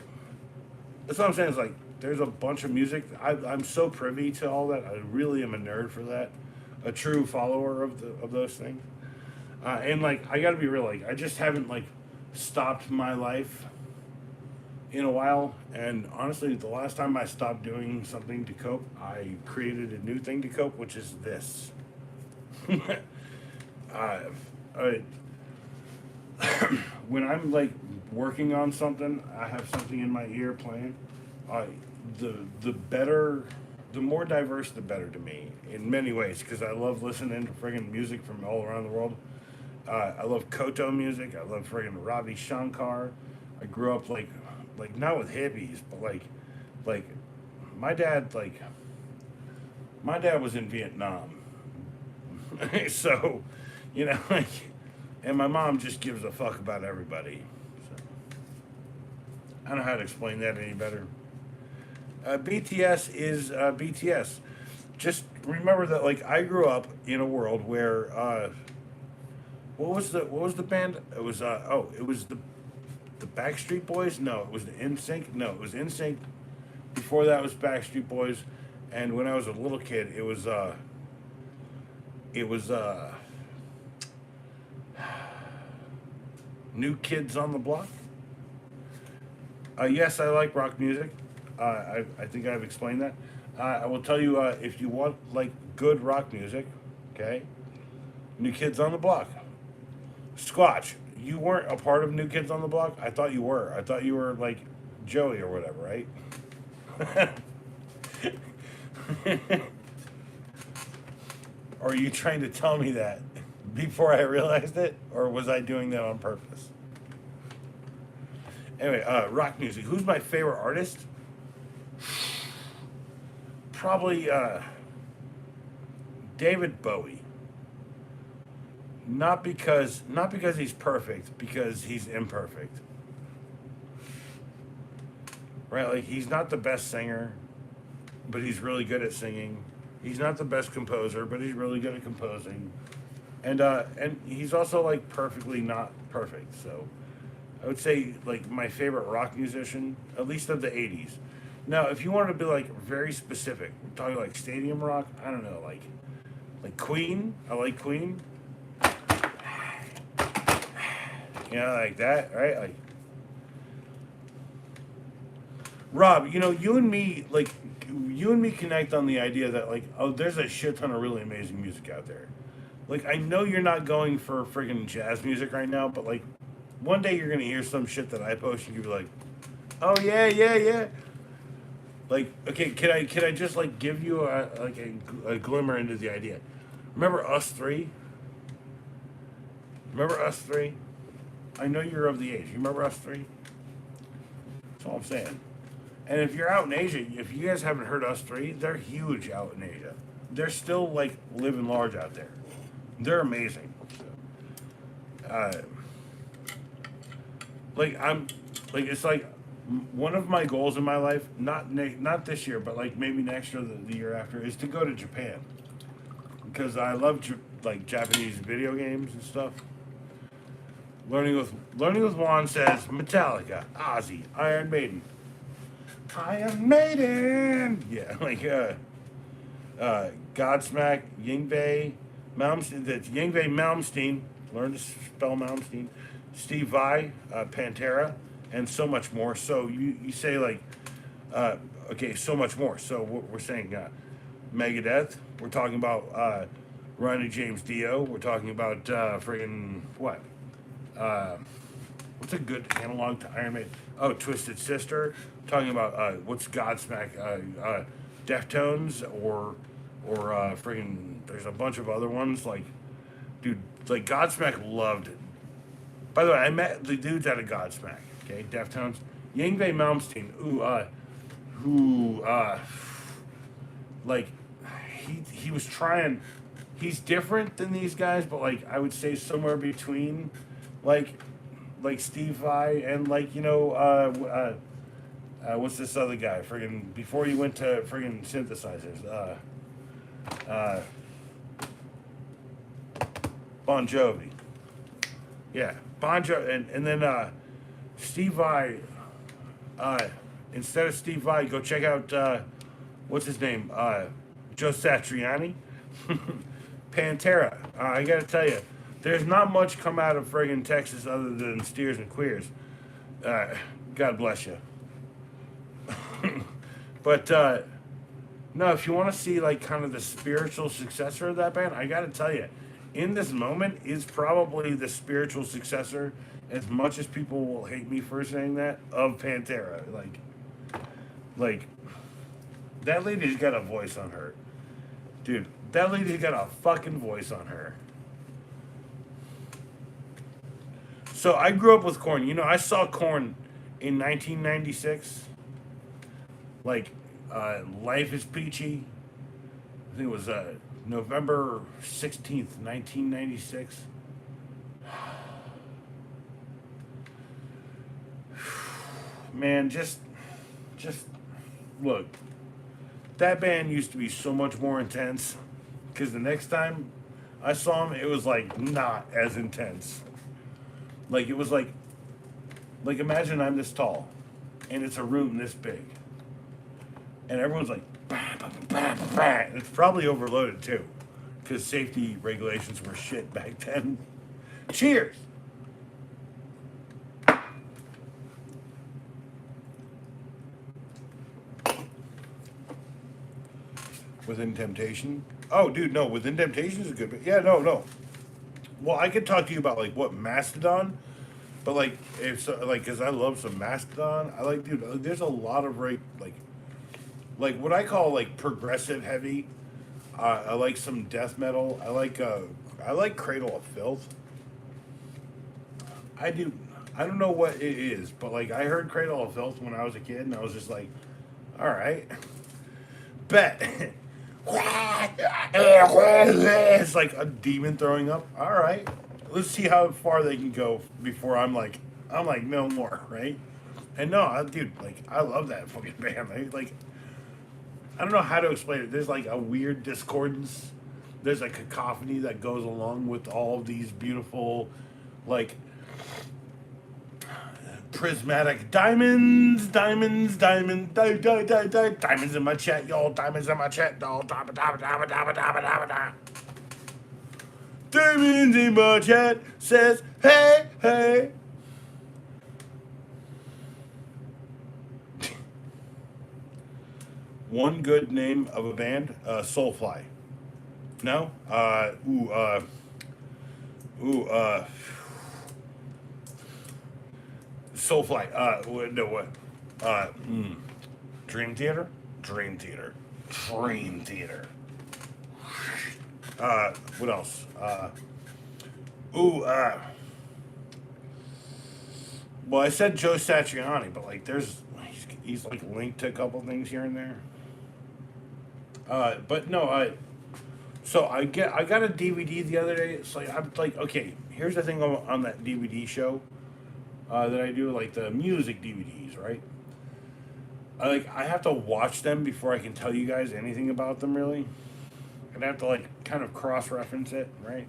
That's what I'm saying. Is like there's a bunch of music. I'm so privy to all that. I really am a nerd for that. A true follower of those things. And like I gotta be real. Like I just haven't like stopped my life in a while. And honestly, the last time I stopped doing something to cope, I created a new thing to cope, which is this. uh, I, when I'm like working on something, I have something in my ear playing. I the better, the more diverse, the better to me in many ways because I love listening to friggin' music from all around the world. I love Koto music. I love friggin' Ravi Shankar. I grew up like not with hippies, but like my dad like my dad was in Vietnam, so you know like, and my mom just gives a fuck about everybody. So I don't know how to explain that any better. BTS is BTS. Just remember that like I grew up in a world where what was the band? It was it was the Backstreet Boys. No, it was the NSYNC. No, it was NSYNC. Before that was Backstreet Boys, and when I was a little kid, it was New Kids on the Block. Yes, I like rock music. I think I've explained that. I will tell you if you want like good rock music, okay, New Kids on the Block. Squatch, you weren't a part of New Kids on the Block. I thought you were. I thought you were like Joey or whatever, right? Or are you trying to tell me that before I realized it, or was I doing that on purpose? Anyway, rock music. Who's my favorite artist? Probably David Bowie. Not because he's perfect, because he's imperfect. Right? Like he's not the best singer, but he's really good at singing. He's not the best composer, but he's really good at composing. And he's also like perfectly not perfect. So I would say like my favorite rock musician, at least of the '80s. Now, if you wanted to be like very specific, we're talking like stadium rock. I don't know, like Queen. I like Queen. You know, like that, right? Like Rob, you know, you and me connect on the idea that like, oh, there's a shit ton of really amazing music out there. Like, I know you're not going for friggin' jazz music right now, but like, one day you're gonna hear some shit that I post and you'll be like, oh yeah, yeah, yeah. Like, okay, can I just like give you a glimmer into the idea? Remember us three? Remember us three? I know you're of the age. You remember us three? That's all I'm saying. And if you're out in Asia, if you guys haven't heard us three, they're huge out in Asia. They're still like living large out there. They're amazing. Uh, like I'm, like it's like one of my goals in my life, not this year, but like maybe next year, the year after, is to go to Japan because I love like Japanese video games and stuff. Learning with Juan says Metallica, Ozzy, Iron Maiden. Iron Maiden. Yeah, like Godsmack, Yngwie Malmsteen. That's Yngwie Malmsteen. Learn to spell Malmsteen. Steve Vai, Pantera, and so much more. So you say like, okay, so much more. So what we're saying, Megadeth. We're talking about Ronnie James Dio. We're talking about friggin' what? Uh, what's a good analog to Iron Maiden? Oh, Twisted Sister. Talking about what's Godsmack, Deftones, or friggin' there's a bunch of other ones like, dude, like Godsmack loved. By the way, I met the dudes out of Godsmack. Okay, Deftones, Yngwie Malmsteen. Who like he was trying. He's different than these guys, but like I would say somewhere between like Steve Vai and like what's this other guy? Friggin' before he went to friggin' synthesizers. Uh, Bon Jovi. Yeah, Bon Jovi, and then Steve Vai. Instead of Steve Vai, go check out what's his name? Joe Satriani. Pantera. I gotta tell you, there's not much come out of friggin' Texas other than Steers and Queers. God bless you. But no, if you want to see like kind of the spiritual successor of that band, I gotta tell you, in this moment is probably the spiritual successor, as much as people will hate me for saying that, of Pantera. Like that lady's got a voice on her. Dude, that lady's got a fucking voice on her. So I grew up with Korn. You know, I saw Korn in 1996. Like, Life is Peachy. I think it was November 16th, 1996. Man, just look. That band used to be so much more intense. Because the next time I saw him, it was like not as intense. Like it was like imagine I'm this tall, and it's a room this big, and everyone's like, bah, bah, bah, bah, bah. It's probably overloaded too, because safety regulations were shit back then. Cheers. Within Temptation. Oh, dude, no. Within Temptation is a good. Yeah, no, no. Well, I could talk to you about like what Mastodon, but like if so, like because I love some Mastodon. I like, dude. There's a lot of like what I call like progressive heavy. I like some death metal. I like Cradle of Filth. I do. I don't know what it is, but like I heard Cradle of Filth when I was a kid, and I was just like, all right, bet. It's like a demon throwing up. All right, let's see how far they can go before I'm like no more, right? And no, dude, like I love that fucking band. Like I don't know how to explain it. There's like a weird discordance. There's a cacophony that goes along with all of these beautiful, like prismatic diamonds in my chat, y'all. Diamonds in my chat, y'all. Diamonds in my chat says, hey, hey. One good name of a band, Soulfly. No? Ooh, Soulfly. No, what? Dream Theater? Dream Theater. Dream Theater. What else? Ooh, well, I said Joe Satriani, but like, he's like linked to a couple things here and there. But no, so I got a DVD the other day. It's like I'm like, okay, here's the thing on that DVD show that I do, like the music DVDs, right? I have to watch them before I can tell you guys anything about them really. And I have to like kind of cross reference it, right?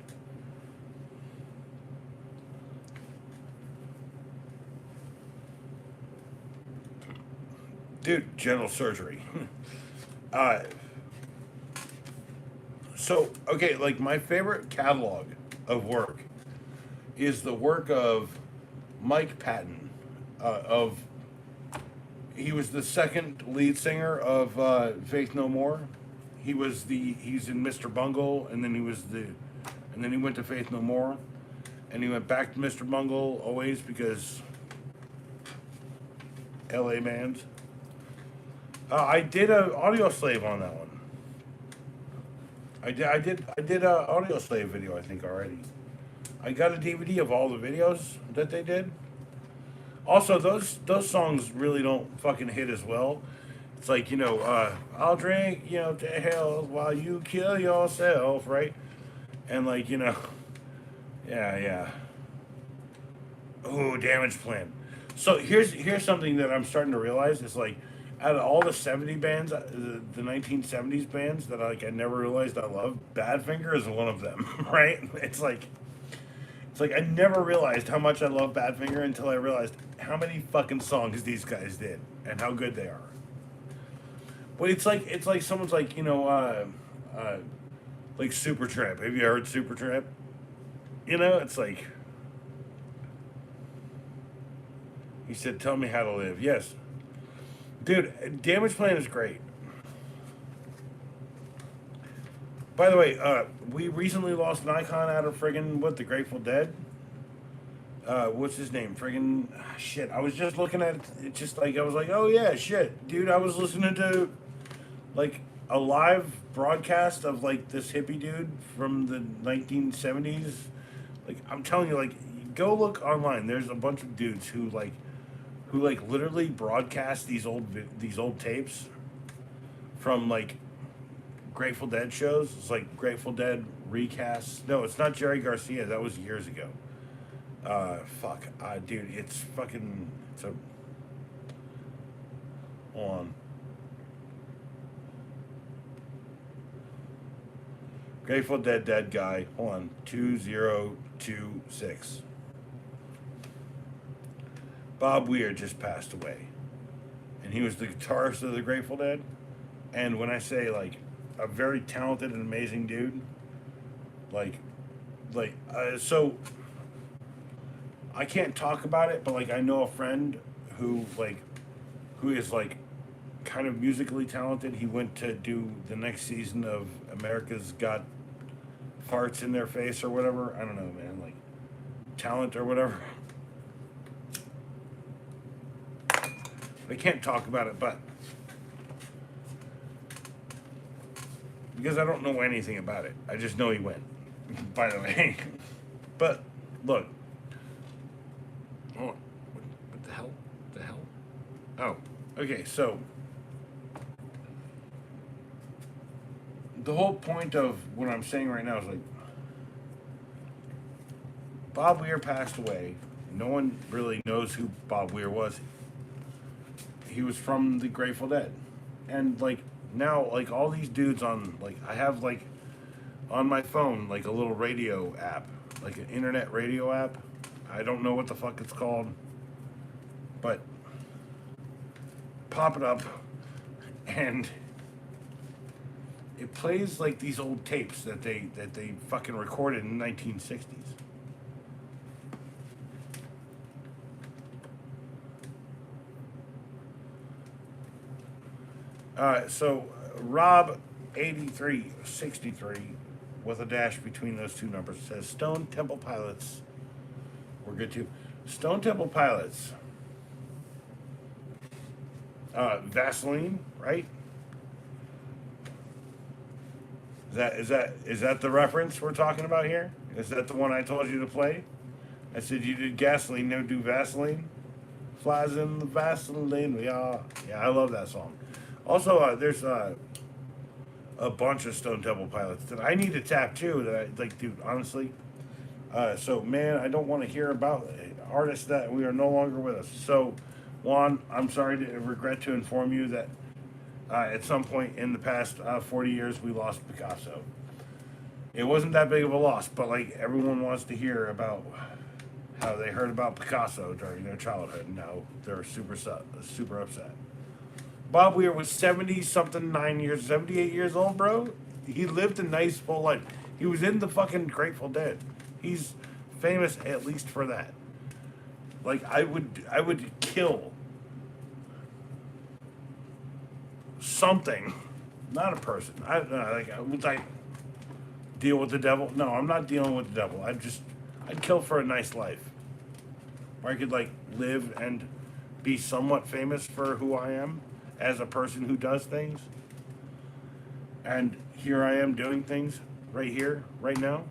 Dude, general surgery. uh, so okay, like my favorite catalog of work is the work of Mike Patton. Of He was the second lead singer of Faith No More. He's in Mr. Bungle, and then he went to Faith No More, and he went back to Mr. Bungle always because L.A. Man's. I did a audio slave on that one. I did a audio slave video I think already. I got a DVD of all the videos that they did. Also, those songs really don't fucking hit as well. It's like, I'll drink, to hell while you kill yourself, right? And like, yeah, yeah. Ooh, Damage Plan. So here's something that I'm starting to realize is like, out of all the 70 bands, the 1970s bands that I never realized I loved, Badfinger is one of them, right? It's like I never realized how much I love Badfinger until I realized how many fucking songs these guys did and how good they are. But it's like someone's like, like Supertramp. Have you heard Supertramp? It's like he said, "Tell me how to live." Yes, dude. Damage Plan is great. By the way, we recently lost an icon out of friggin' what, the Grateful Dead. What's his name? Friggin' shit. I was just looking at it, just like I was like, oh yeah, shit, dude. I was listening to like a live broadcast of like this hippie dude from the 1970s. Like I'm telling you, like go look online. There's a bunch of dudes who like literally broadcast these old tapes from like Grateful Dead shows. It's like Grateful Dead recasts. No, it's not Jerry Garcia. That was years ago. Fuck, dude, it's fucking. It's a. Hold on. Grateful Dead dead guy. Hold on. 2026. Bob Weir just passed away, and he was the guitarist of the Grateful Dead. And when I say like a very talented and amazing dude, like, so I can't talk about it, but like I know a friend who like who is like kind of musically talented. He went to do the next season of America's Got Farts in Their Face or whatever. I don't know, man. Like talent or whatever. I can't talk about it, but because I don't know anything about it. I just know he went. By the way, but look. Oh, what the hell? The hell? Oh, okay. So the whole point of what I'm saying right now is like Bob Weir passed away. No one really knows who Bob Weir was. He was from the Grateful Dead, and like now, like all these dudes on like I have like on my phone like a little radio app, like an internet radio app. I don't know what the fuck it's called, but pop it up, and it plays like these old tapes that they fucking recorded in the 1960s. So Rob 8363 with a dash between those two numbers says Stone Temple Pilots. We're good too. Stone Temple Pilots. Vaseline, right? Is that the reference we're talking about here? Is that the one I told you to play? I said you did gasoline, no do Vaseline. Flies in the Vaseline, yeah. Yeah, I love that song. Also, there's a bunch of Stone Temple Pilots that I need to tap too. That I like, dude. Honestly, so man, I don't want to hear about artists that we are no longer with us. So, Juan, I'm sorry to regret to inform you that at some point in the past 40 years we lost Picasso. It wasn't that big of a loss, but like everyone wants to hear about how they heard about Picasso during their childhood, and now they're super upset. Bob Weir was 70 something, 78 years old, bro. He lived a nice full life. He was in the fucking Grateful Dead. He's famous at least for that. Like I would kill something, not a person. I would like deal with the devil. No, I'm not dealing with the devil. I'd kill for a nice life, where I could like live and be somewhat famous for who I am as a person who does things. And here I am doing things right here, right now.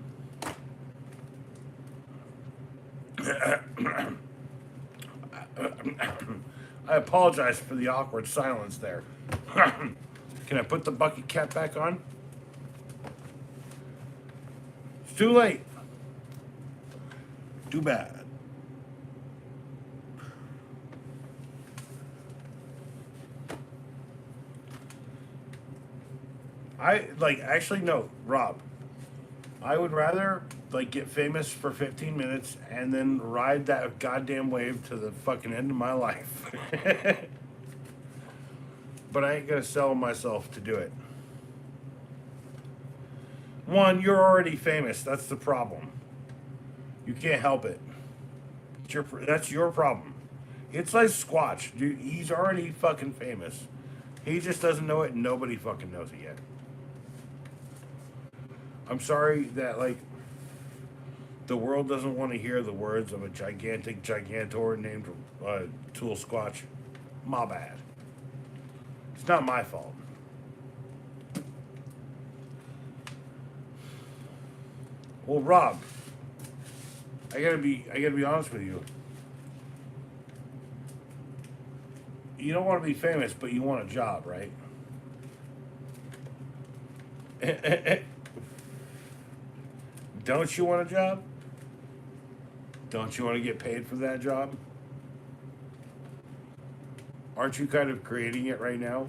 I apologize for the awkward silence there. Can I put the bucket cap back on? It's too late. Too bad. I like actually no, Rob. I would rather like get famous for 15 minutes and then ride that goddamn wave to the fucking end of my life. But I ain't gonna sell myself to do it. One, you're already famous. That's the problem. You can't help it. That's your problem. It's like Squatch, dude. He's already fucking famous. He just doesn't know it, and nobody fucking knows it yet. I'm sorry that like the world doesn't want to hear the words of a gigantic gigantor named Tool Squatch. My bad. It's not my fault. Well, Rob, I gotta be honest with you. You don't want to be famous, but you want a job, right? Don't you want a job? Don't you want to get paid for that job? Aren't you kind of creating it right now?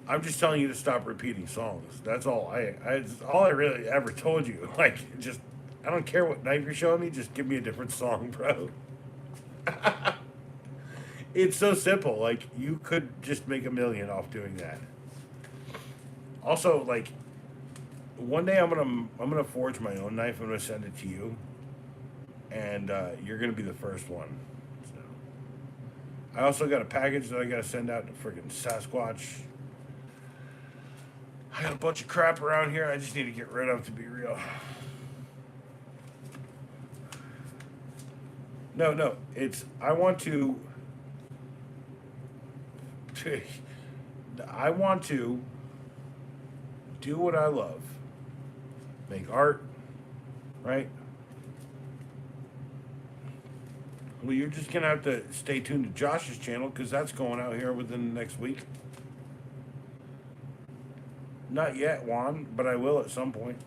I'm just telling you to stop repeating songs. That's all that's all I really ever told you. Like, just, I don't care what knife you're showing me, just give me a different song, bro. It's so simple. Like, you could just make a million off doing that. Also, like, one day I'm gonna forge my own knife. I'm gonna send it to you, and you're gonna be the first one. So, I also got a package that I gotta send out to freaking Sasquatch. I got a bunch of crap around here I just need to get rid of, to be real. No, it's, I want to I want to do what I love. Make art, right? Well, you're just gonna have to stay tuned to Josh's channel because that's going out here within the next week. Not yet, Juan, but I will at some point.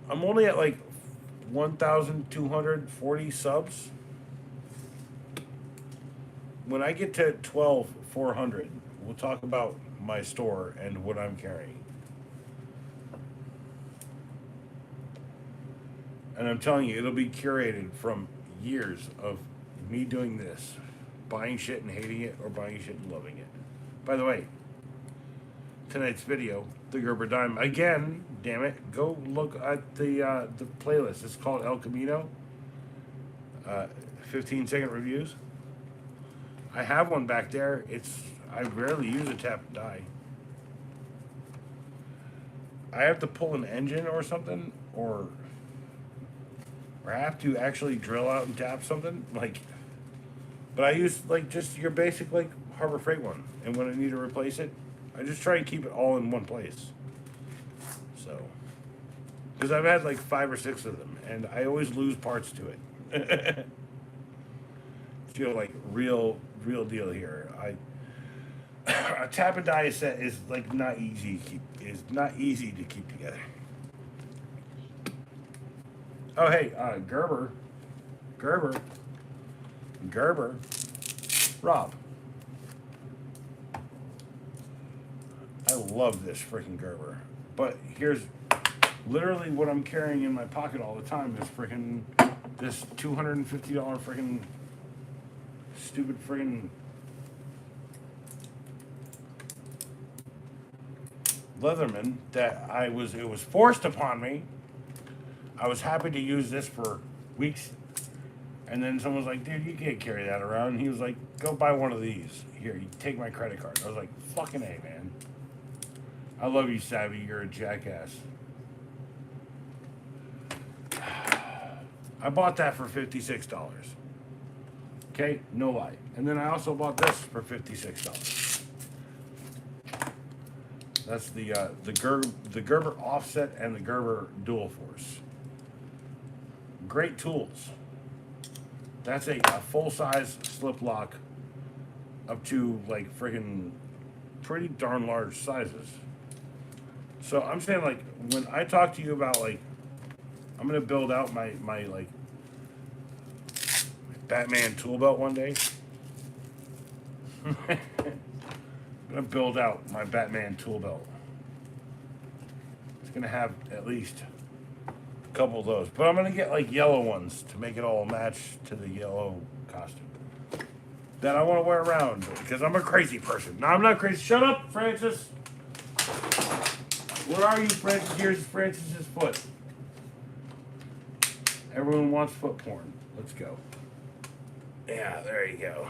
I'm only at like 1,240 subs. When I get to 12,400, we'll talk about my store and what I'm carrying. And I'm telling you, it'll be curated from years of me doing this, buying shit and hating it, or buying shit and loving it. By the way, tonight's video, the Gerber Dime, again, damn it, go look at the playlist. It's called El Camino, 15-second reviews. I have one back there. I rarely use a tap and die. I have to pull an engine or something, or I have to actually drill out and tap something, like, but I use like just your basic like Harbor Freight one, and when I need to replace it, I just try and keep it all in one place. So, because I've had like 5 or 6 of them, and I always lose parts to it. Feel like real deal here. A tap and die set is like not easy to keep together. Oh hey, Gerber, Rob. I love this freaking Gerber, but here's literally what I'm carrying in my pocket all the time is freaking this $250 freaking stupid friggin' Leatherman that it was forced upon me. I was happy to use this for weeks, and then someone was like, dude, you can't carry that around. And he was like, go buy one of these. Here, you take my credit card. I was like, fucking A, man. I love you, Savvy. You're a jackass. I bought that for $56. Okay, no lie. And then I also bought this for $56. That's the Gerber Offset and the Gerber Dual Force. Great tools. That's a full-size slip lock up to like friggin' pretty darn large sizes. So I'm saying, like, when I talk to you about like I'm gonna build out my like Batman tool belt one day. I'm gonna build out my Batman tool belt. It's gonna have at least a couple of those, but I'm gonna get like yellow ones to make it all match to the yellow costume that I want to wear around because I'm a crazy person. No, I'm not crazy. Shut up, Francis. Where are you, Francis? Here's Francis's foot. Everyone wants foot porn. Let's go. Yeah, there you go.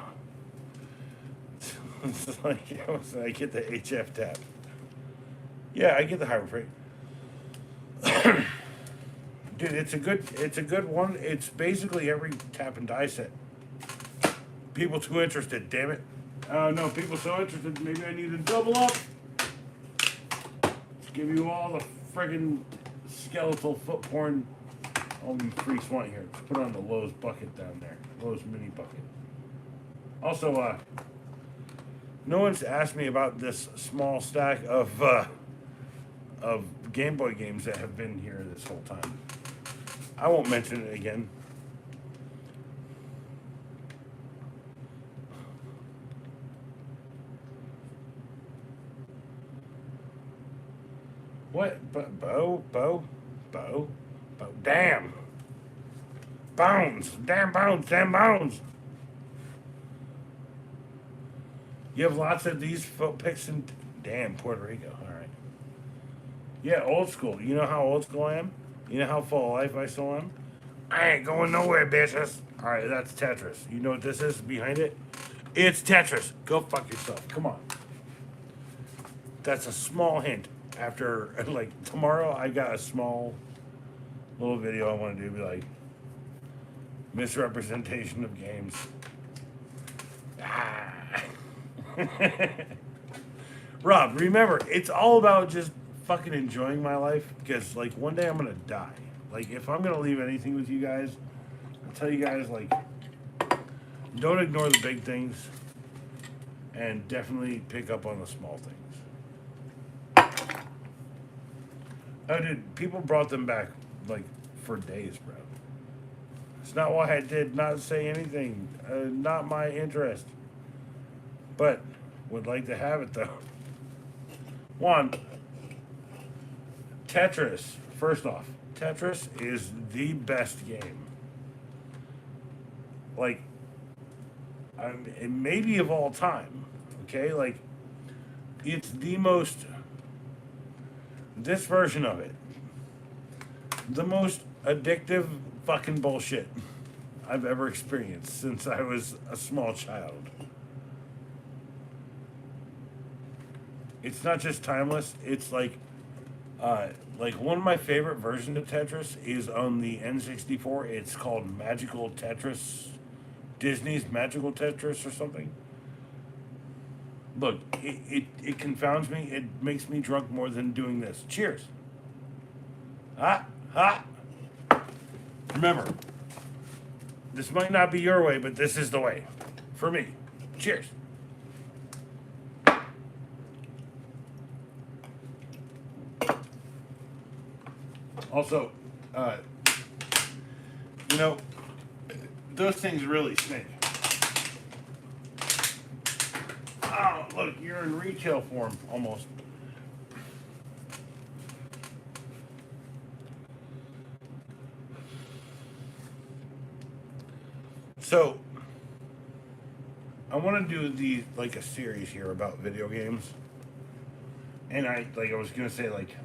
It's like, I get the HF tap. Yeah, I get the Harbor Freight. Dude, it's a good one. It's basically every tap and die set. People too interested, damn it. No, people so interested, maybe I need to double up. Give you all the friggin' skeletal foot porn. All you freaks want here. Just put on the Lowe's bucket down there. Lowe's mini bucket. Also, no one's asked me about this small stack of Game Boy games that have been here this whole time. I won't mention it again. What? Bo? Damn! Bones! Damn bones! Damn bones! You have lots of these foot picks in. Damn, Puerto Rico. Alright. Yeah, old school. You know how old school I am? You know how full of life I still am? I ain't going nowhere, bitches. Alright, that's Tetris. You know what this is behind it? It's Tetris. Go fuck yourself. Come on. That's a small hint. After, like, tomorrow, I got a small little video I want to do. Be like, misrepresentation of games. Ah. Rob, remember, it's all about just fucking enjoying my life. Because, like, one day I'm going to die. Like, if I'm going to leave anything with you guys, I'll tell you guys, like, don't ignore the big things. And definitely pick up on the small things. Oh, dude, people brought them back, like, for days, bro. It's not why I did not say anything. Not my interest. But, would like to have it, though. One, Tetris. First off, Tetris is the best game. Like, maybe of all time. Okay? Like, it's the most. This version of it, the most addictive fucking bullshit I've ever experienced since I was a small child. It's not just timeless, it's like one of my favorite versions of Tetris is on the N64. It's called Magical Tetris, Disney's Magical Tetris or something. Look, it confounds me. It makes me drunk more than doing this. Cheers. Ha! Ha! Remember, this might not be your way, but this is the way. For me. Cheers. Also, you know, those things really stink. Oh, look, you're in retail form almost. So, I want to do a series here about video games. And I was gonna say, like,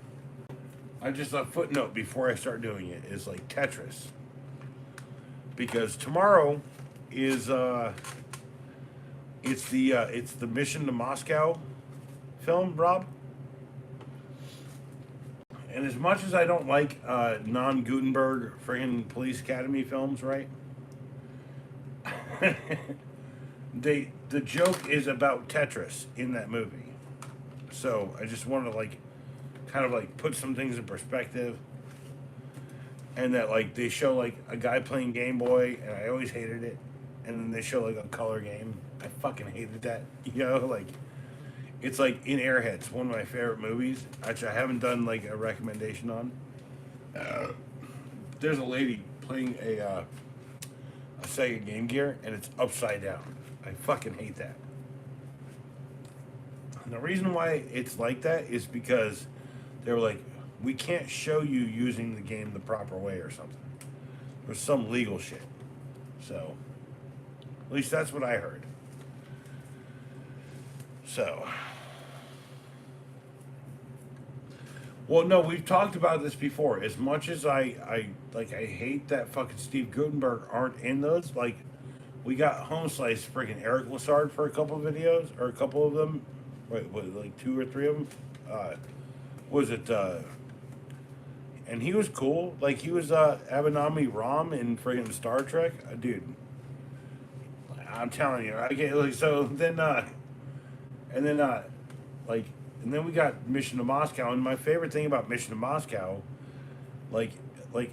I just a footnote before I start doing it is like Tetris. Because tomorrow is it's the Mission to Moscow film, Rob. And as much as I don't like non-Gutenberg friggin' Police Academy films, right? The joke is about Tetris in that movie. So I just want to kind of put some things in perspective. And that they show a guy playing Game Boy, and I always hated it. And then they show a color game. I fucking hated that. It's like in Airheads, one of my favorite movies, which I haven't done a recommendation on. There's a lady playing a Sega Game Gear, and it's upside down. I fucking hate that. And the reason why it's like that is because they were like, we can't show you using the game the proper way or something. There's some legal shit. So, at least that's what I heard. So, well, no, we've talked about this before. As much as I hate that fucking Steve Gutenberg aren't in those, We got Home Slice freaking Eric Lassard for a couple of videos, or a couple of them. Wait, what, like two or three of them? Was it? And he was cool. Like he was Abenami Ram in friggin' Star Trek, dude. I'm telling you, I get like so. And then like, and then we got Mission to Moscow. And my favorite thing about Mission to Moscow, like, like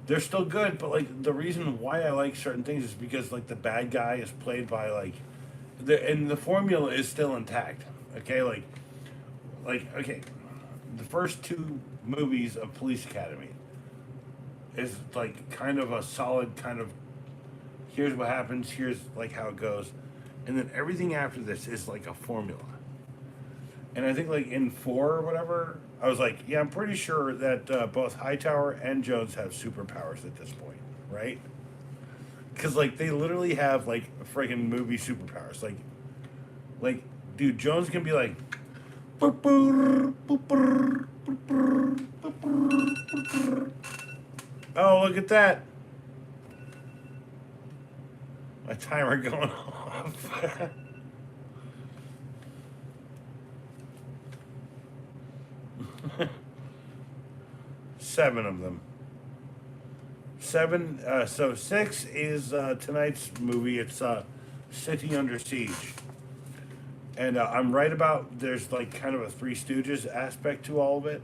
they're still good, but like the reason why I like certain things is because like the bad guy is played by like, and the formula is still intact. Okay, like okay, the first two movies of Police Academy is like kind of a solid kind of here's what happens, here's like how it goes, and then everything after this is like a formula. And I think like in four or whatever, I was like, yeah, I'm pretty sure that both Hightower and Jones have superpowers at this point, right? Because like they literally have like freaking movie superpowers, like dude, Jones can be like, oh look at that, my timer going off. Seven of them. Seven. So six is tonight's movie. It's City Under Siege, and I'm right about there's like kind of a Three Stooges aspect to all of it.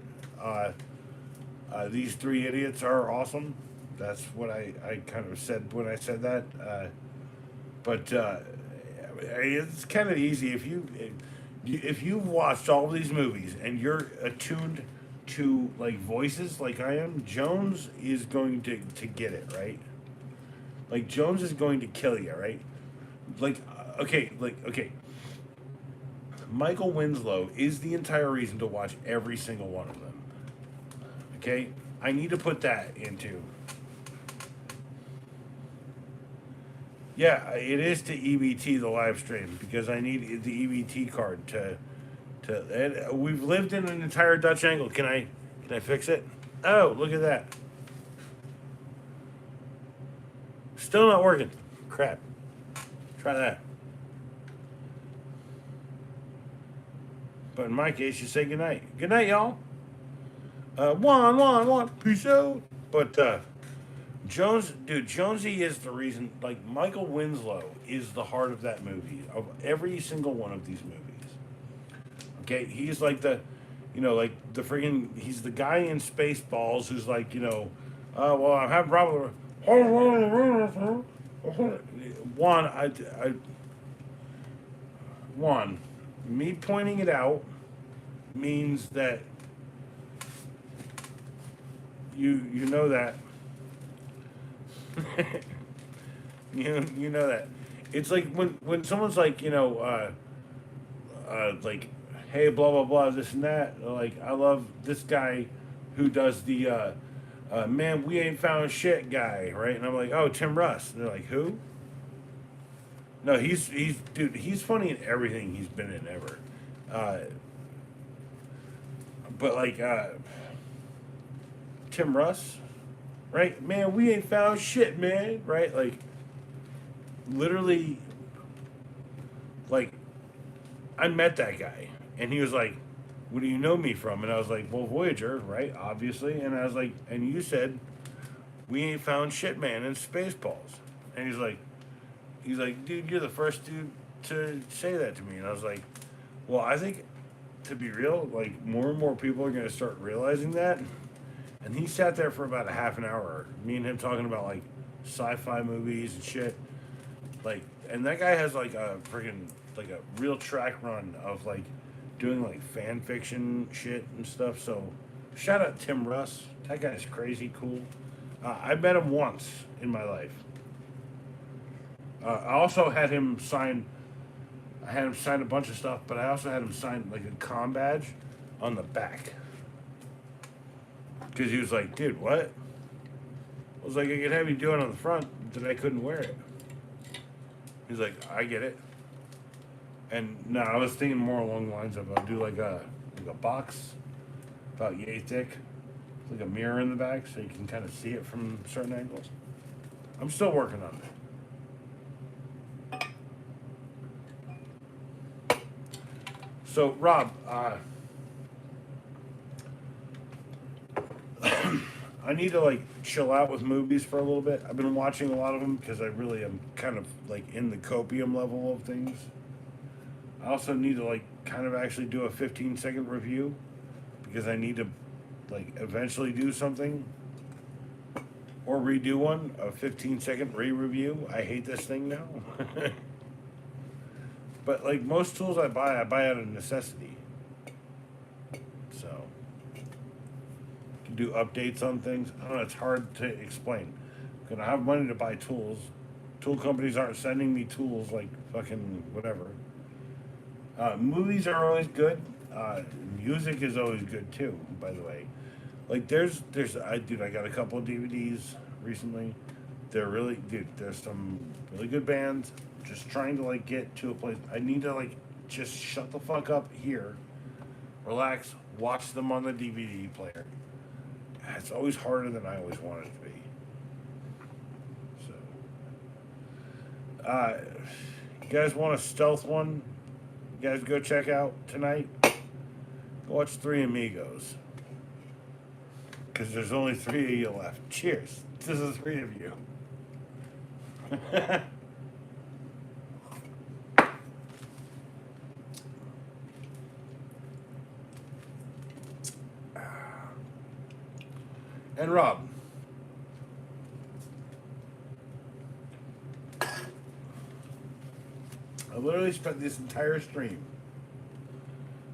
These three idiots are awesome. That's what I kind of said when I said that. But it's kind of easy if you've watched all these movies and you're attuned to like voices like I am. Jones is going to get it right. Like Jones is going to kill you, right? Okay. Michael Winslow is the entire reason to watch every single one of them. Okay, I need to put that into. Yeah, it is to EBT the live stream because I need the EBT card to. And we've lived in an entire Dutch angle. Can I fix it? Oh, look at that. Still not working. Crap. Try that. But in my case, you say goodnight. Good night, y'all. One. Peace out. But Jones, dude, Jonesy is the reason. Like Michael Winslow is the heart of that movie, of every single one of these movies. Okay, he's like the, like the friggin'. He's the guy in Spaceballs who's like, well, I have problem. One, one, me pointing it out means that you know that. you know that it's like when someone's like like hey blah blah blah this and that, like I love this guy who does the man we ain't found shit guy, right? And I'm like, oh, Tim Russ. And they're like, who? No, he's dude, he's funny in everything he's been in ever. uh but like Tim Russ, right? Man, we ain't found shit, man, right? Like literally, like I met that guy and he was like, what do you know me from? And I was like, well, Voyager, right? Obviously. And I was like, and you said we ain't found shit, man, in Spaceballs. And he's like, dude, you're the first dude to say that to me. And I was like, well, I think to be real, like more and more people are gonna start realizing that. And he sat there for about a half an hour, me and him talking about like sci-fi movies and shit. Like, and that guy has like a freaking like a real track run of like doing like fan fiction shit and stuff. So shout out Tim Russ. That guy's crazy cool. I met him once in my life. I also had him sign. I had him sign a bunch of stuff, but I also had him sign like a comm badge on the back. Because he was like, dude, what? I was like, I could have you do it on the front, but I couldn't wear it. He's like, I get it. And no, I was thinking more along the lines of I'll do like a box about yay thick, like a mirror in the back, so you can kind of see it from certain angles. I'm still working on it. So Rob, I need to like chill out with movies for a little bit. I've been watching a lot of them because I really am kind of like in the copium level of things. I also need to like kind of actually do a 15-second review because I need to like eventually do something or redo one, a 15-second re-review. I hate this thing now. But like most tools I buy out of necessity. So can do updates on things. I don't know, it's hard to explain. Because I have money to buy tools. Tool companies aren't sending me tools like fucking whatever. Movies are always good. Music is always good too, by the way. Like I got a couple of DVDs recently. They're really, dude, there's some really good bands. Just trying to like get to a place. I need to like just shut the fuck up here, relax, watch them on the DVD player. It's always harder than I always wanted it to be. So, you guys want a stealth one? You guys go check out tonight. Go watch Three Amigos. Because there's only 3 of you left. Cheers to the 3 of you. And Rob, I literally spent this entire stream,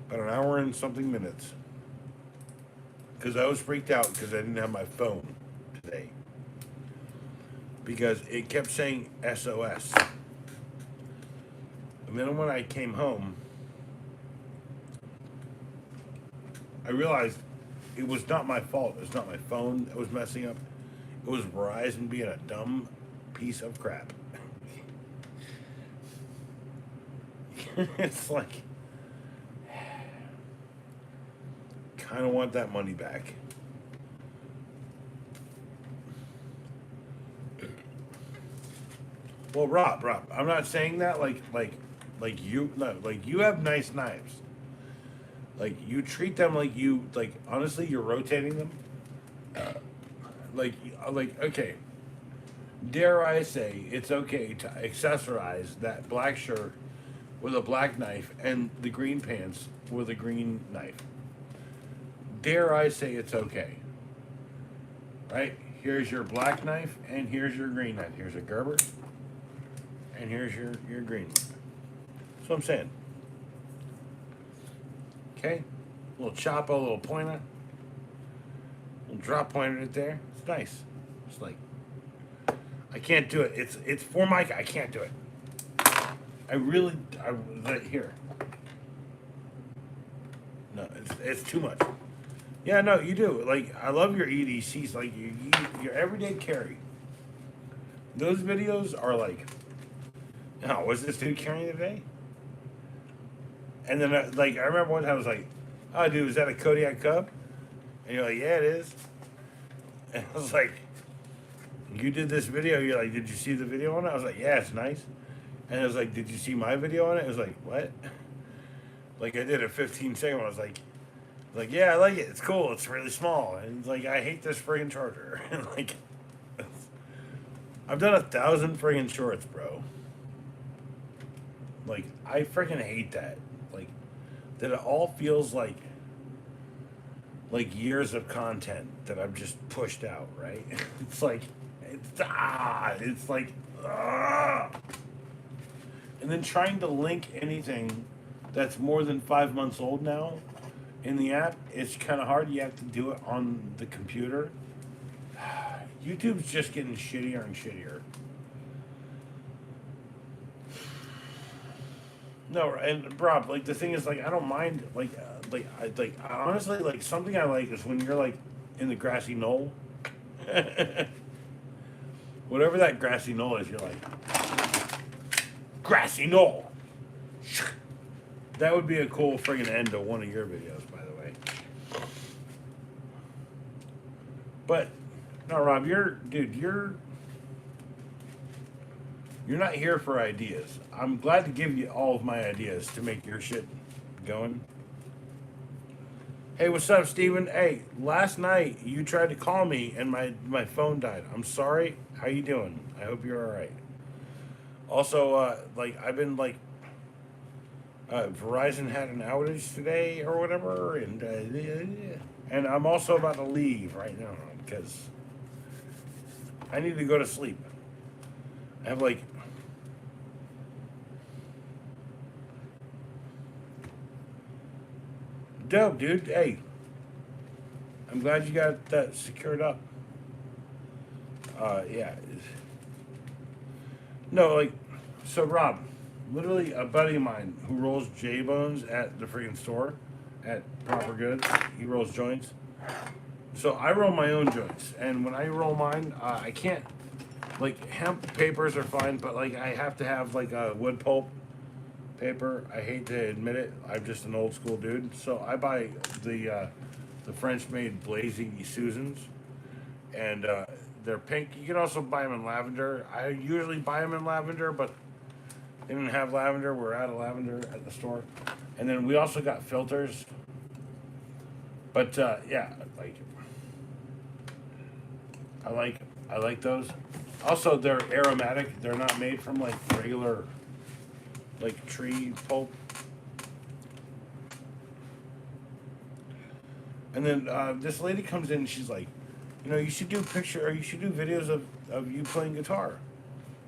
about an hour and something minutes, because I was freaked out because I didn't have my phone today. Because it kept saying SOS. And then when I came home, I realized it was not my fault. It was not my phone that was messing up. It was Verizon being a dumb piece of crap. It's like, kind of want that money back. Well, Rob, I'm not saying that like you, no, like you have nice knives. Like you treat them like you, like honestly, you're rotating them. Like okay, dare I say it's okay to accessorize that black shirt with a black knife and the green pants with a green knife. Dare I say it's okay? Right? Here's your black knife and here's your green knife. Here's a Gerber and here's your green one. That's what I'm saying. Okay? A little chopper, a little pointer. A little drop pointer right there. It's nice. It's like, I can't do it. It's for Mike. I can't do it. Here. No, it's too much. Yeah, no, you do. Like, I love your EDCs. Like, your everyday carry. Those videos are like, oh, was this dude carrying it today? And then, I remember one time I was like, oh, dude, is that a Kodiak Cub? And you're like, yeah, it is. And I was like, you did this video. You're like, did you see the video on it? I was like, yeah, it's nice. And I was like, did you see my video on it? It was like, what? Like, I did a 15-second one. I was like, yeah, I like it. It's cool. It's really small. And it's like, I hate this friggin' charger. And like, I've done 1,000 friggin' shorts, bro. Like, I friggin' hate that. Like, that it all feels like years of content that I've just pushed out, right? It's like, it's like, and then trying to link anything that's more than 5 months old now in the app, it's kind of hard. You have to do it on the computer. YouTube's just getting shittier and shittier. No, and Rob, like the thing is, like I don't mind, I honestly, like something I like is when you're like in the grassy knoll, whatever that grassy knoll is, you're like grassy knoll. That would be a cool friggin' end to one of your videos, by the way. But no, Rob, you're not here for ideas. I'm glad to give you all of my ideas to make your shit going. Hey, what's up, Steven? Hey, last night you tried to call me and my phone died. I'm sorry. How you doing? I hope you're all right. Also, like I've been like Verizon had an outage today or whatever, and I'm also about to leave right now because I need to go to sleep. I have like dope, dude. Hey, I'm glad you got that secured up. Yeah. No, like, so Rob, literally a buddy of mine who rolls J Bones at the freaking store at Proper Goods. He rolls joints. So I roll my own joints, and when I roll mine, I can't. Like hemp papers are fine, but like I have to have like a wood pulp paper. I hate to admit it. I'm just an old school dude. So I buy the French made Blazing Susans, and they're pink. You can also buy them in lavender. I usually buy them in lavender, but they didn't have lavender. We're out of lavender at the store, and then we also got filters. But yeah, like I like I like those. Also, they're aromatic. They're not made from like regular like tree pulp. And then this lady comes in and she's like, you know, you should do picture or you should do videos of you playing guitar.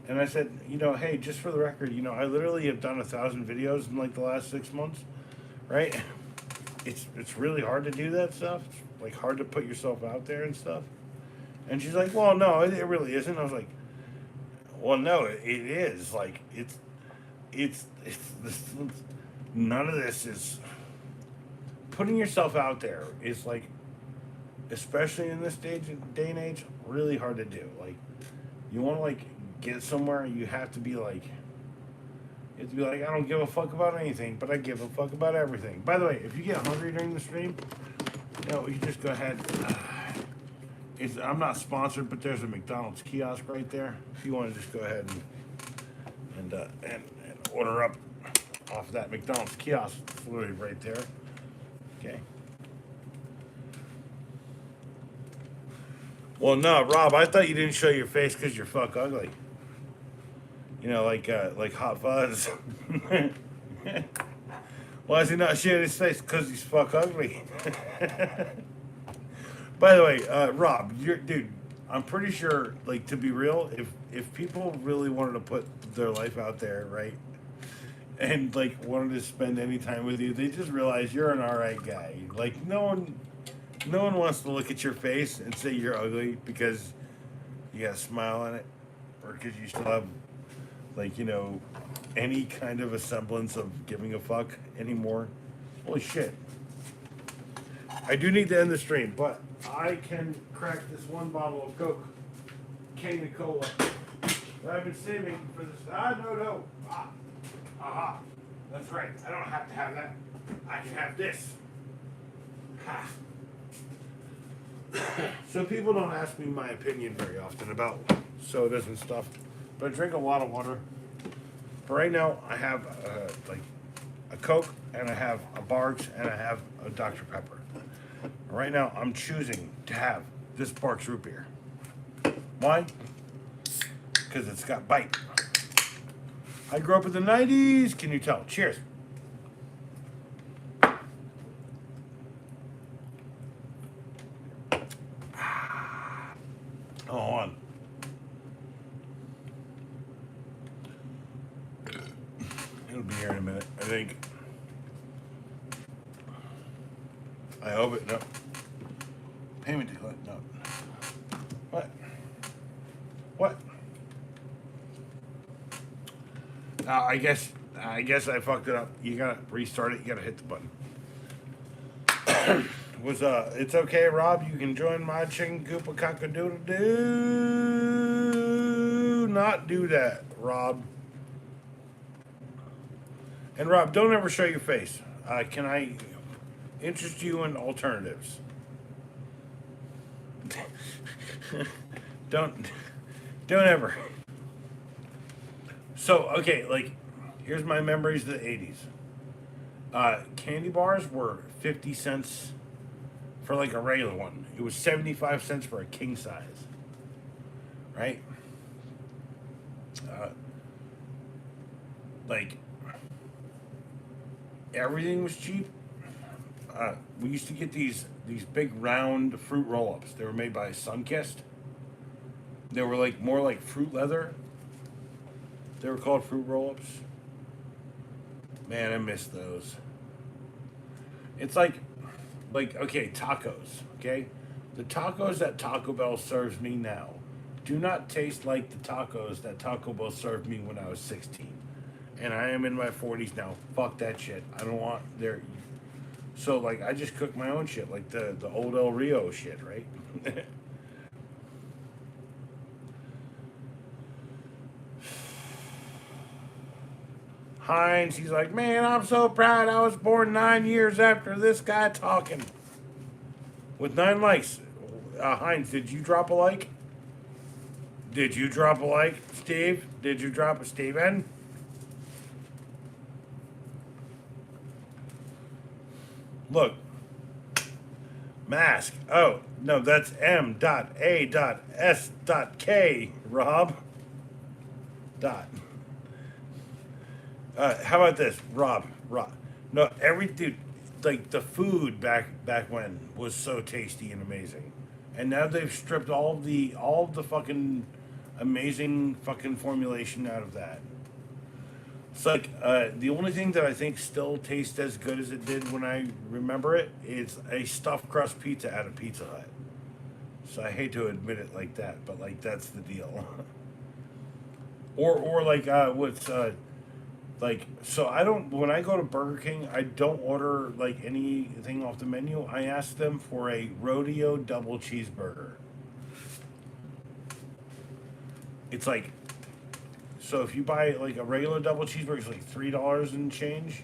And I said, you know, hey, just for the record, you know, I literally have done 1,000 videos in like the last 6 months, right? It's really hard to do that stuff. It's like hard to put yourself out there and stuff. And she's like, well, no, it really isn't. I was like, well, no, it is. Like it's this, none of this is putting yourself out there is like, especially in this day and age, really hard to do. Like, you want to like get somewhere, you have to be like, you have to be like, I don't give a fuck about anything, but I give a fuck about everything. By the way, if you get hungry during the stream, you know, you just go ahead. I'm not sponsored, but there's a McDonald's kiosk right there. If you want to just go ahead and order up off that McDonald's kiosk, it's literally right there. Okay. Well, no, Rob, I thought you didn't show your face because you're fuck ugly. You know, like Hot Fuzz. Why is he not showing his face? Because he's fuck ugly. By the way, Rob, dude, I'm pretty sure, like, to be real, if people really wanted to put their life out there, right, and like wanted to spend any time with you, they just realize you're an alright guy. Like, no one wants to look at your face and say you're ugly because you got a smile on it, or because you still have, like, you know, any kind of a semblance of giving a fuck anymore. Holy shit. I do need to end the stream, but I can crack this one bottle of Coke, Cane Cola, that I've been saving for this. No. Aha. That's right. I don't have to have that. I can have this. Ha. So people don't ask me my opinion very often about sodas and stuff, but I drink a lot of water. But right now, I have like a Coke, and I have a Barks, and I have a Dr. Pepper. Right now, I'm choosing to have this Barks root beer. Why? Because it's got bite. I grew up in the 90s. Can you tell? Cheers. Oh, hold on. It'll be here in a minute, I think. I hope it. No. Payment decline. No. What? What? I guess I fucked it up. You gotta restart it. You gotta hit the button. It's okay, Rob. You can join my chicken coop a cock-a-doodle. Do not do that, Rob. And Rob, don't ever show your face. Can I interest you in alternatives? don't ever. So, okay, like, here's my memories of the 80s. Candy bars were 50 cents for like a regular one. It was 75 cents for a king size, right? Uh, like everything was cheap. We used to get these big round fruit roll-ups. They were made by Sunkist. They were like more like fruit leather. They were called fruit roll-ups. Man, I miss those. It's like okay, tacos. Okay, the tacos that Taco Bell serves me now do not taste like the tacos that Taco Bell served me when I was 16. And I am in my 40s now. Fuck that shit. I don't want their. So like I just cook my own shit, like the old El Rio shit, right? Heinz, he's like, man, I'm so proud. I was born 9 years after this guy talking with 9 likes. Heinz, did you drop a like? Did you drop a like, Steve? Did you drop a Steven? Look, mask. Oh, no, that's M.A.S.K, Rob. Dot. How about this, Rob? Rob. No, every dude, like the food back when was so tasty and amazing, and now they've stripped all of the fucking amazing fucking formulation out of that. It's like the only thing that I think still tastes as good as it did when I remember it is a stuffed crust pizza out of Pizza Hut. So I hate to admit it like that, but like that's the deal. Or like what's like so I don't when I go to Burger King I don't order like anything off the menu. I ask them for a rodeo double cheeseburger. It's like so if you buy like a regular double cheeseburger it's like $3 and change.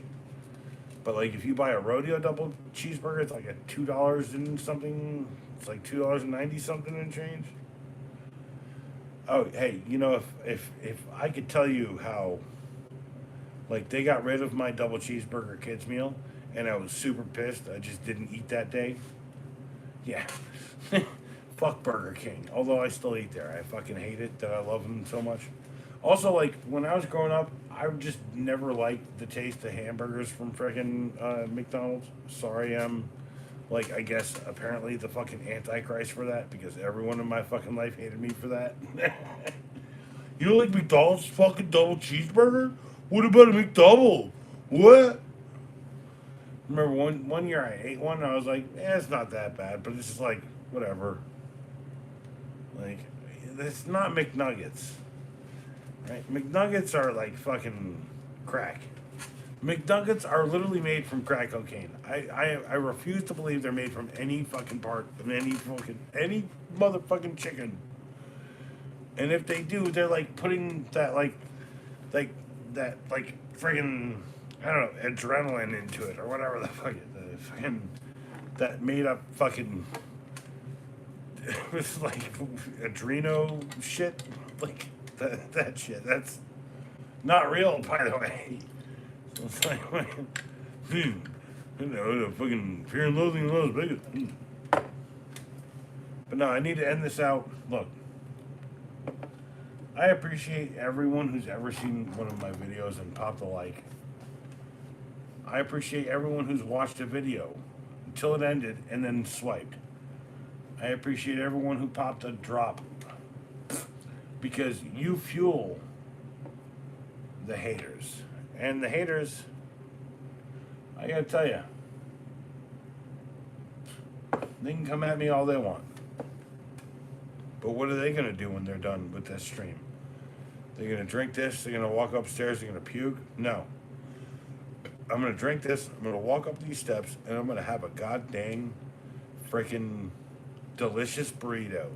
But like if you buy a rodeo double cheeseburger it's like a $2 and something. It's like $2.90 something and change. Oh hey, you know if I could tell you how like they got rid of my double cheeseburger kids meal, and I was super pissed. I just didn't eat that day. Yeah, fuck Burger King. Although I still eat there, I fucking hate it that I love them so much. Also, like when I was growing up, I just never liked the taste of hamburgers from freaking McDonald's. Sorry, I'm like I guess apparently the fucking antichrist for that because everyone in my fucking life hated me for that. You don't like McDonald's fucking double cheeseburger? What about a McDouble? What? Remember one year I ate one and I was like, it's not that bad, but it's just like whatever. Like it's not McNuggets, right? McNuggets are like fucking crack. McNuggets are literally made from crack cocaine. I refuse to believe they're made from any fucking part of any motherfucking chicken. And if they do, they're like putting that like that like friggin' I don't know adrenaline into it or whatever the fuck the fucking that made up fucking it was like adreno shit like that shit that's not real by the way. So it's like you know the fucking Fear and Loathing in Las Vegas. But no, I need to end this out. Look. I appreciate everyone who's ever seen one of my videos and popped a like. I appreciate everyone who's watched a video until it ended and then swiped. I appreciate everyone who popped a drop because you fuel the haters. And the haters, I gotta tell you, they can come at me all they want. But what are they gonna do when they're done with this stream? They're gonna drink this, they're gonna walk upstairs, they're gonna puke? No. I'm gonna drink this, I'm gonna walk up these steps, and I'm gonna have a goddamn freaking delicious burrito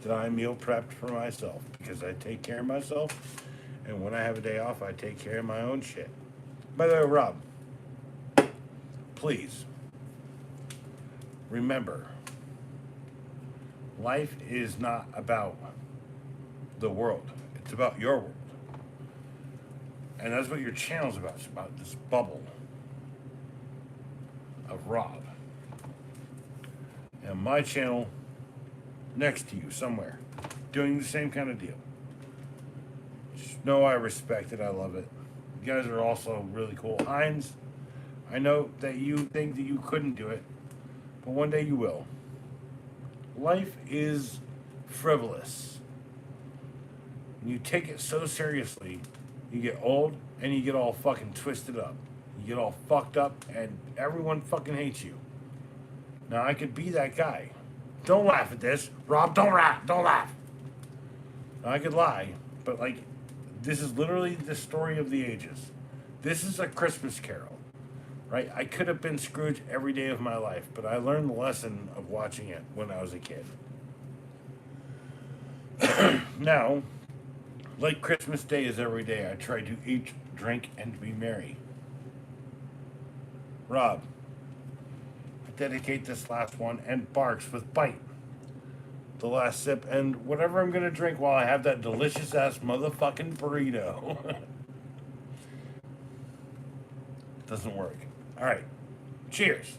that I meal prepped for myself because I take care of myself, and when I have a day off, I take care of my own shit. By the way, Rob, please remember, life is not about the world. It's about your world. And that's what your channel's about. It's about this bubble. of Rob. And my channel next to you somewhere, doing the same kind of deal. Just know I respect it. I love it. You guys are also really cool. Heinz, I know that you think that you couldn't do it, but one day you will. Life is frivolous. When you take it so seriously, you get old and you get all fucking twisted up. You get all fucked up and everyone fucking hates you. Now I could be that guy. Don't laugh at this. Rob, don't laugh. Don't laugh. Now, I could lie, but like, this is literally the story of the ages. This is a Christmas Carol, right? I could have been Scrooge every day of my life, but I learned the lesson of watching it when I was a kid. Now, like Christmas Day is every day, I try to eat, drink, and be merry. Rob, I dedicate this last one and Barks with Bite. The last sip and whatever I'm gonna drink while I have that delicious ass motherfucking burrito. Doesn't work. All right. Cheers.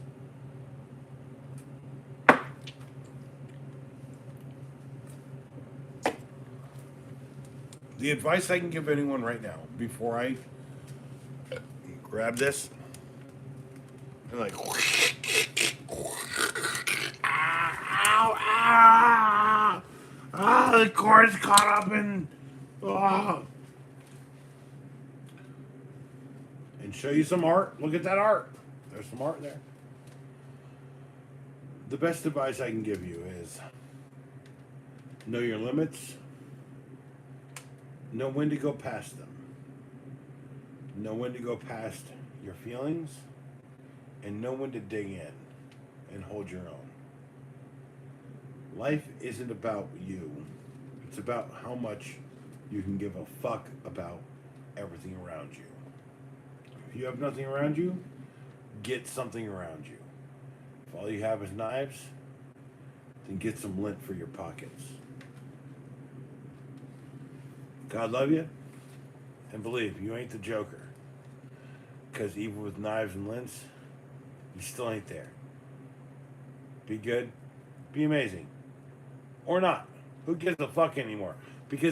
The advice I can give anyone right now before I grab this and like the cord's caught up in and show you some art. Look at that art. There's some art there. The best advice I can give you is know your limits, know when to go past them, know when to go past your feelings, and know when to dig in and hold your own. Life isn't about you. It's about how much you can give a fuck about everything around you. If you have nothing around you, get something around you. If all you have is knives, then get some lint for your pockets. God love you, and believe you ain't the Joker. Because even with knives and lints, you still ain't there. Be good, be amazing. Or not. Who gives a fuck anymore? Because